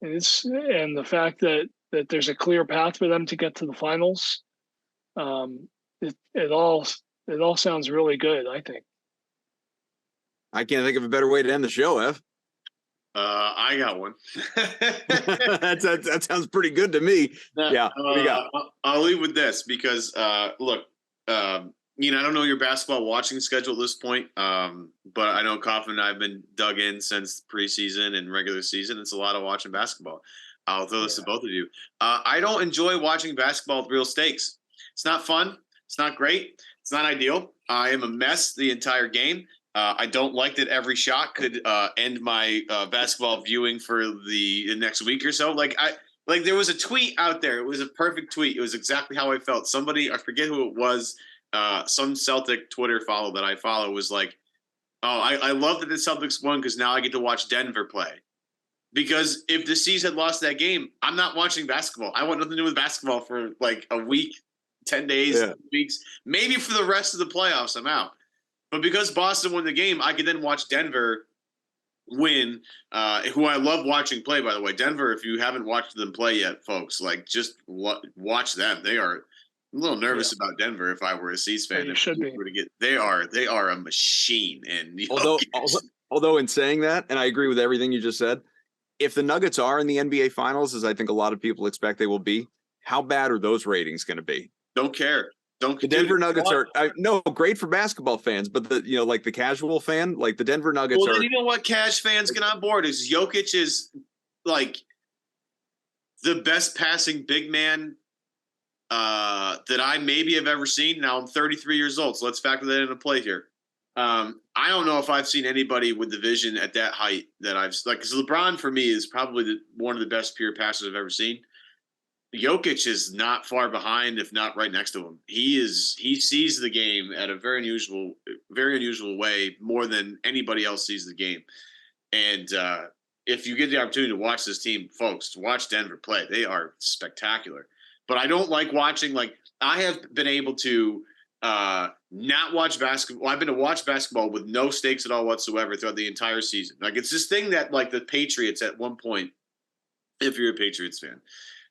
and the fact that there's a clear path for them to get to the finals, it all sounds really good, I think. I can't think of a better way to end the show, Ev. I got one. That sounds pretty good to me. Yeah, what do you got? I'll leave with this because look, I don't know your basketball watching schedule at this point, but I know Kaufman and I have been dug in since preseason and regular season. It's a lot of watching basketball. I'll throw this to both of you. I don't enjoy watching basketball with real stakes. It's not fun. It's not great. It's not ideal. I am a mess the entire game. I don't like that every shot could end my basketball viewing for the next week or so. Like there was a tweet out there. It was a perfect tweet. It was exactly how I felt. Somebody, I forget who it was, some Celtic Twitter follow that I follow was like, oh, I love that the Celtics won because now I get to watch Denver play. Because if the C's had lost that game, I'm not watching basketball. I want nothing to do with basketball for like a week, 10 days, weeks, maybe for the rest of the playoffs. I'm out. But because Boston won the game, I could then watch Denver win, who I love watching play, by the way. Denver, if you haven't watched them play yet, folks, like just watch them. They are – I'm a little nervous about Denver if I were a C's fan. You should be. They are a machine. And although in saying that, and I agree with everything you just said, if the Nuggets are in the NBA Finals, as I think a lot of people expect they will be, how bad are those ratings going to be? Don't care. The Denver Nuggets are great for basketball fans, but like the casual fan, like the Denver Nuggets are. Then you know what cash fans get on board is Jokic is like the best passing big man that I maybe have ever seen. Now I'm 33 years old, so let's factor that into play here. I don't know if I've seen anybody with the vision at that height that I've like. Because LeBron for me is probably one of the best pure passers I've ever seen. Jokic is not far behind, if not right next to him. He sees the game at a very unusual way, more than anybody else sees the game. And if you get the opportunity to watch this team, folks, to watch Denver play, they are spectacular. But I don't like watching. Like I have been able to not watch basketball. I've been to watch basketball with no stakes at all whatsoever throughout the entire season. Like it's this thing that like the Patriots at one point, if you're a Patriots fan.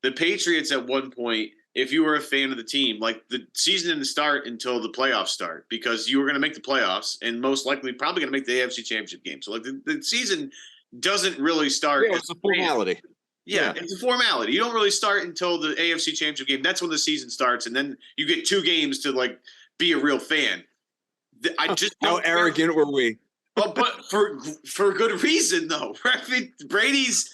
The Patriots at one point, if you were a fan of the team, like the season didn't start until the playoffs start because you were going to make the playoffs and most likely probably going to make the AFC Championship game. So like the season doesn't really start. Yeah, it's a formality. Yeah, it's a formality. You don't really start until the AFC Championship game. That's when the season starts, and then you get 2 games to like be a real fan. I just how arrogant were we? Well, but for good reason though. I mean, Brady's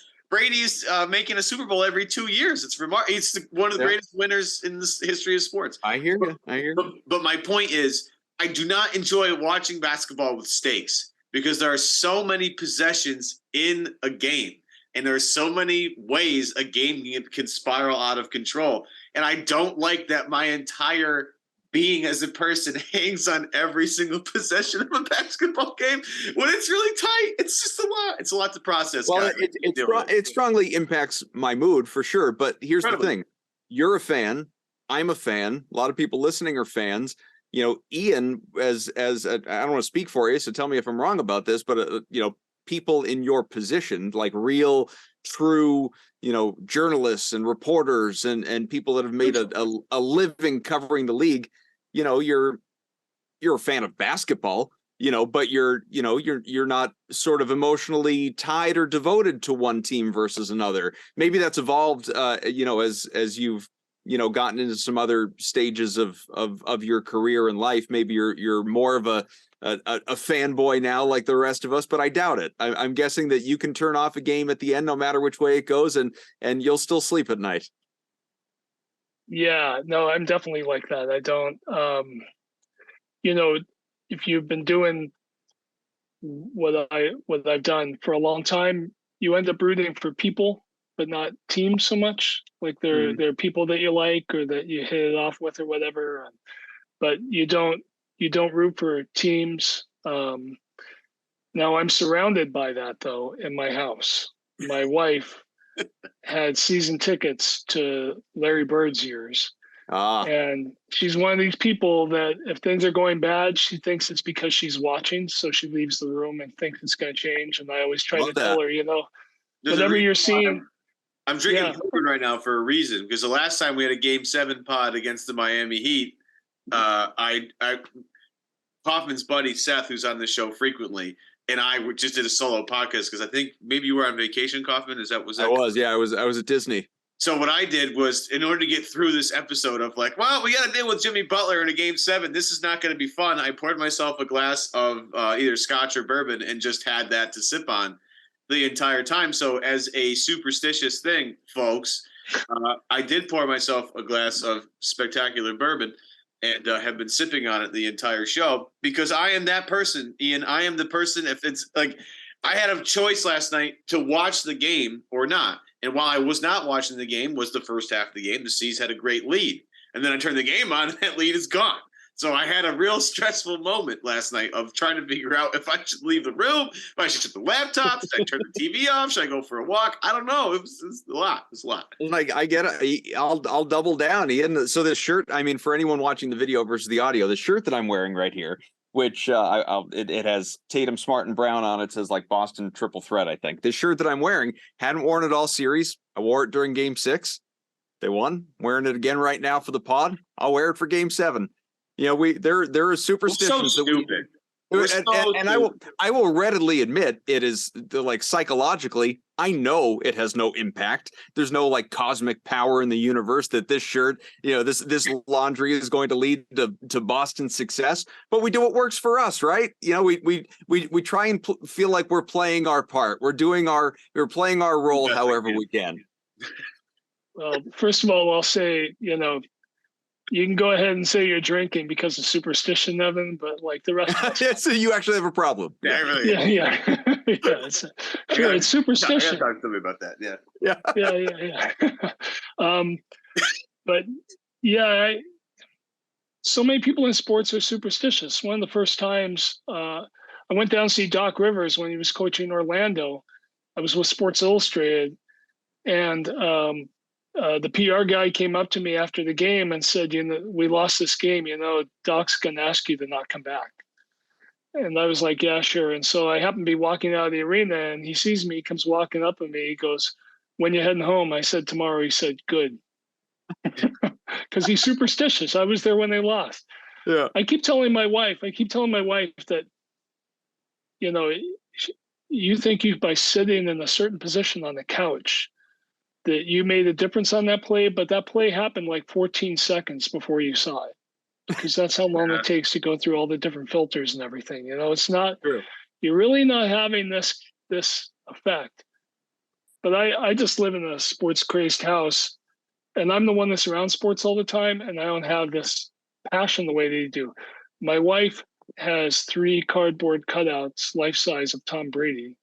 making a Super Bowl every 2 years. It's remarkable. He's one of the greatest winners in the history of sports. I hear you. But my point is, I do not enjoy watching basketball with stakes because there are so many possessions in a game, and there are so many ways a game can spiral out of control. And I don't like that my entire being as a person hangs on every single possession of a basketball game when it's really tight. It's just a lot. It's a lot to process. Well, it strongly impacts my mood for sure. But here's the thing. You're a fan. I'm a fan. A lot of people listening are fans. You know, Ian, as I don't want to speak for you, so tell me if I'm wrong about this, but, people in your position, like real, true, journalists and reporters and people that have made a living covering the league, you're a fan of basketball, but you're not sort of emotionally tied or devoted to one team versus another. Maybe that's evolved, as you've, gotten into some other stages of your career and life. Maybe you're more of a fanboy now like the rest of us, but I doubt it. I'm guessing that you can turn off a game at the end, no matter which way it goes, and you'll still sleep at night. Yeah, no, I'm definitely like that. I don't, if you've been doing what I've done for a long time, you end up rooting for people, but not teams so much. Like there are people that you like or that you hit it off with or whatever, but you don't root for teams. Now I'm surrounded by that though in my house. My wife had season tickets to Larry Bird's years. And she's one of these people that if things are going bad, she thinks it's because she's watching. So she leaves the room and thinks it's going to change. And I always try to tell her, whatever you're seeing. I'm drinking bourbon right now for a reason, because the last time we had a Game 7 pod against the Miami Heat, Hoffman's buddy Seth, who's on the show frequently, and just did a solo podcast because I think maybe you were on vacation, Kaufman. Was that? I was, yeah, I was at Disney. So what I did was, in order to get through this episode of like, well, we got to deal with Jimmy Butler in a Game 7. This is not going to be fun. I poured myself a glass of either scotch or bourbon and just had that to sip on the entire time. So as a superstitious thing, folks, I did pour myself a glass of spectacular bourbon and have been sipping on it the entire show because I am that person, Ian. I am the person. If it's like I had a choice last night to watch the game or not. And while I was not watching the game, was the first half of the game. The C's had a great lead. And then I turned the game on and that lead is gone. So I had a real stressful moment last night of trying to figure out if I should leave the room, if I should shut the laptop, should I turn the TV off, should I go for a walk? I don't know. It was a lot. It was a lot. Like, I get it. I'll double down, Ian. So this shirt, I mean, for anyone watching the video versus the audio, the shirt that I'm wearing right here, which it has Tatum, Smart, and Brown on it. Says like Boston triple threat, I think. This shirt that I'm wearing, hadn't worn it all series. I wore it during Game 6. They won. Wearing it again right now for the pod. I'll wear it for Game 7. You know, there are superstitions so stupid. And I will readily admit it is like psychologically, I know it has no impact. There's no like cosmic power in the universe that this shirt, you know, this laundry is going to lead to Boston's success. But we do what works for us, right? You know, we try and feel like we're playing our part. We're playing our role however we can. Well, first of all, I'll say, you know, you can go ahead and say you're drinking because of superstition, Evan, but like the rest of us. So you actually have a problem. Yeah, really. Yeah. It's superstition. I gotta talk to me about that. Yeah. But yeah, so many people in sports are superstitious. One of the first times I went down to see Doc Rivers when he was coaching Orlando. I was with Sports Illustrated, and the PR guy came up to me after the game and said, you know, we lost this game, you know, Doc's going to ask you to not come back. And I was like, yeah, sure. And so I happened to be walking out of the arena and he sees me, he comes walking up at me. He goes, when you heading home? I said, tomorrow. He said, good. Because he's superstitious. I was there when they lost. Yeah. I keep telling my wife that, you know, you think by sitting in a certain position on the couch, that you made a difference on that play, but that play happened like 14 seconds before you saw it, because that's how long it takes to go through all the different filters and everything. You know, it's not, you're really not having this effect. But I just live in a sports crazed house, and I'm the one that's around sports all the time, and I don't have this passion the way they do. My wife has 3 cardboard cutouts, life size, of Tom Brady.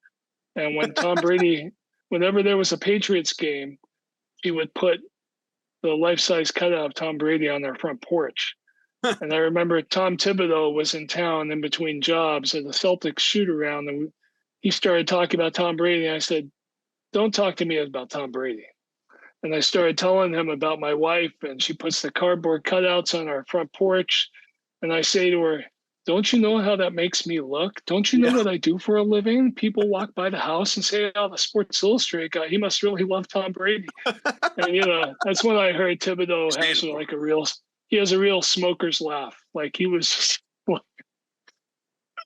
And when Tom Brady, whenever there was a Patriots game, she would put the life-size cutout of Tom Brady on their front porch. And I remember Tom Thibodeau was in town in between jobs at the Celtics shoot-around, and he started talking about Tom Brady. And I said, don't talk to me about Tom Brady. And I started telling him about my wife, and she puts the cardboard cutouts on our front porch. And I say to her, don't you know how that makes me look? Don't you know what I do for a living? People walk by the house and say, oh, the Sports Illustrated guy, he must really love Tom Brady. And, you know, that's when I heard Thibodeau has like he has a real smoker's laugh. Like he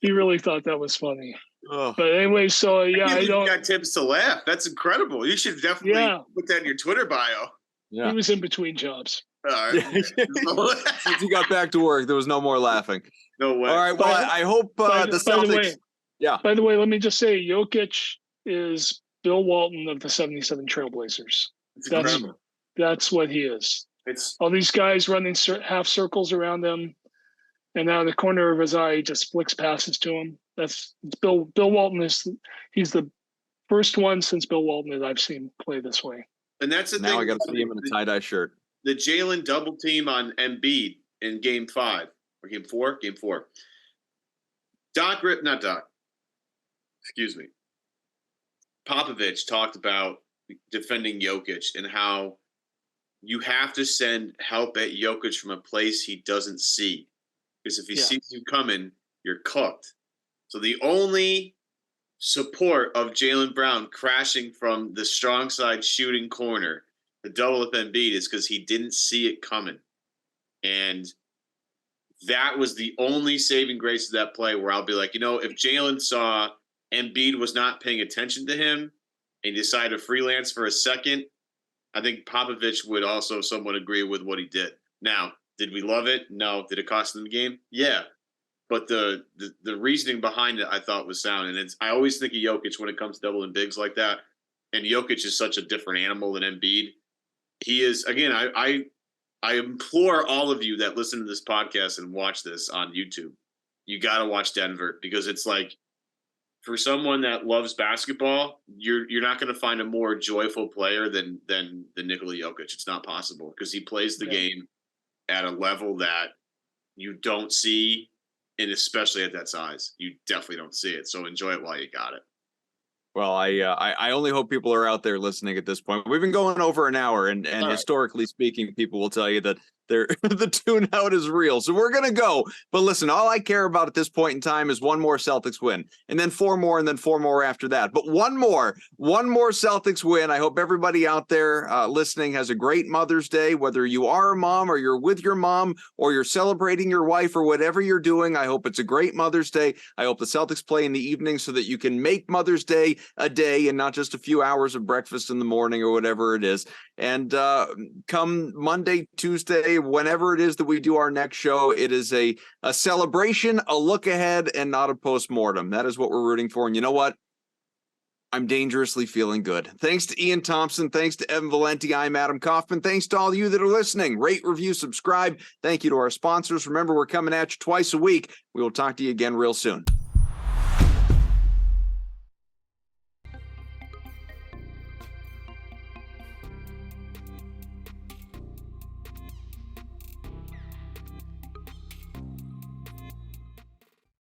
really thought that was funny. Oh. But anyway, so yeah, I don't got tips to laugh. That's incredible. You should definitely put that in your Twitter bio. Yeah. He was in between jobs. Since he got back to work, there was no more laughing. No way. All right. Well, I hope the Celtics. By the way, let me just say, Jokic is Bill Walton of the 77 Trailblazers. That's what he is. It's all these guys running half circles around him, and out of the corner of his eye, he just flicks passes to him. It's Bill Walton he's the first one since Bill Walton that I've seen play this way. And that's the thing. Now I got to see him in a tie-dye shirt. The Jalen double team on Embiid in Game 5 or Game 4. Popovich talked about defending Jokic and how you have to send help at Jokic from a place he doesn't see, because if he sees you coming, you're cooked. So the only support of Jaylen Brown crashing from the strong side shooting corner, the double up Embiid, is because he didn't see it coming. And that was the only saving grace of that play, where I'll be like, you know, if Jaylen saw Embiid was not paying attention to him and decided to freelance for a second, I think Popovich would also somewhat agree with what he did. Now, did we love it? No. Did it cost them the game? Yeah. But the reasoning behind it, I thought, was sound. And I always think of Jokic when it comes to double and bigs like that. And Jokic is such a different animal than Embiid. He is, again, I implore all of you that listen to this podcast and watch this on YouTube. You got to watch Denver, because it's like, for someone that loves basketball, you're not going to find a more joyful player than Nikola Jokic. It's not possible, because he plays the game at a level that you don't see, and especially at that size, you definitely don't see it. So enjoy it while you got it. Well, I only hope people are out there listening at this point. We've been going over an hour, and historically speaking, people will tell you that the tune out is real. So we're going to go. But listen, all I care about at this point in time is one more Celtics win, and then 4 more, and then 4 more after that. But one more Celtics win. I hope everybody out there listening has a great Mother's Day, whether you are a mom or you're with your mom or you're celebrating your wife or whatever you're doing. I hope it's a great Mother's Day. I hope the Celtics play in the evening so that you can make Mother's Day a day and not just a few hours of breakfast in the morning or whatever it is. And come Monday, Tuesday, whenever it is that we do our next show, it is a celebration, a look ahead, and not a postmortem. That is what we're rooting for. And you know what? I'm dangerously feeling good. Thanks to Ian Thomsen. Thanks to Evan Valenti. I'm Adam Kaufman. Thanks to all of you that are listening. Rate, review, subscribe. Thank you to our sponsors. Remember, we're coming at you twice a week. We will talk to you again real soon.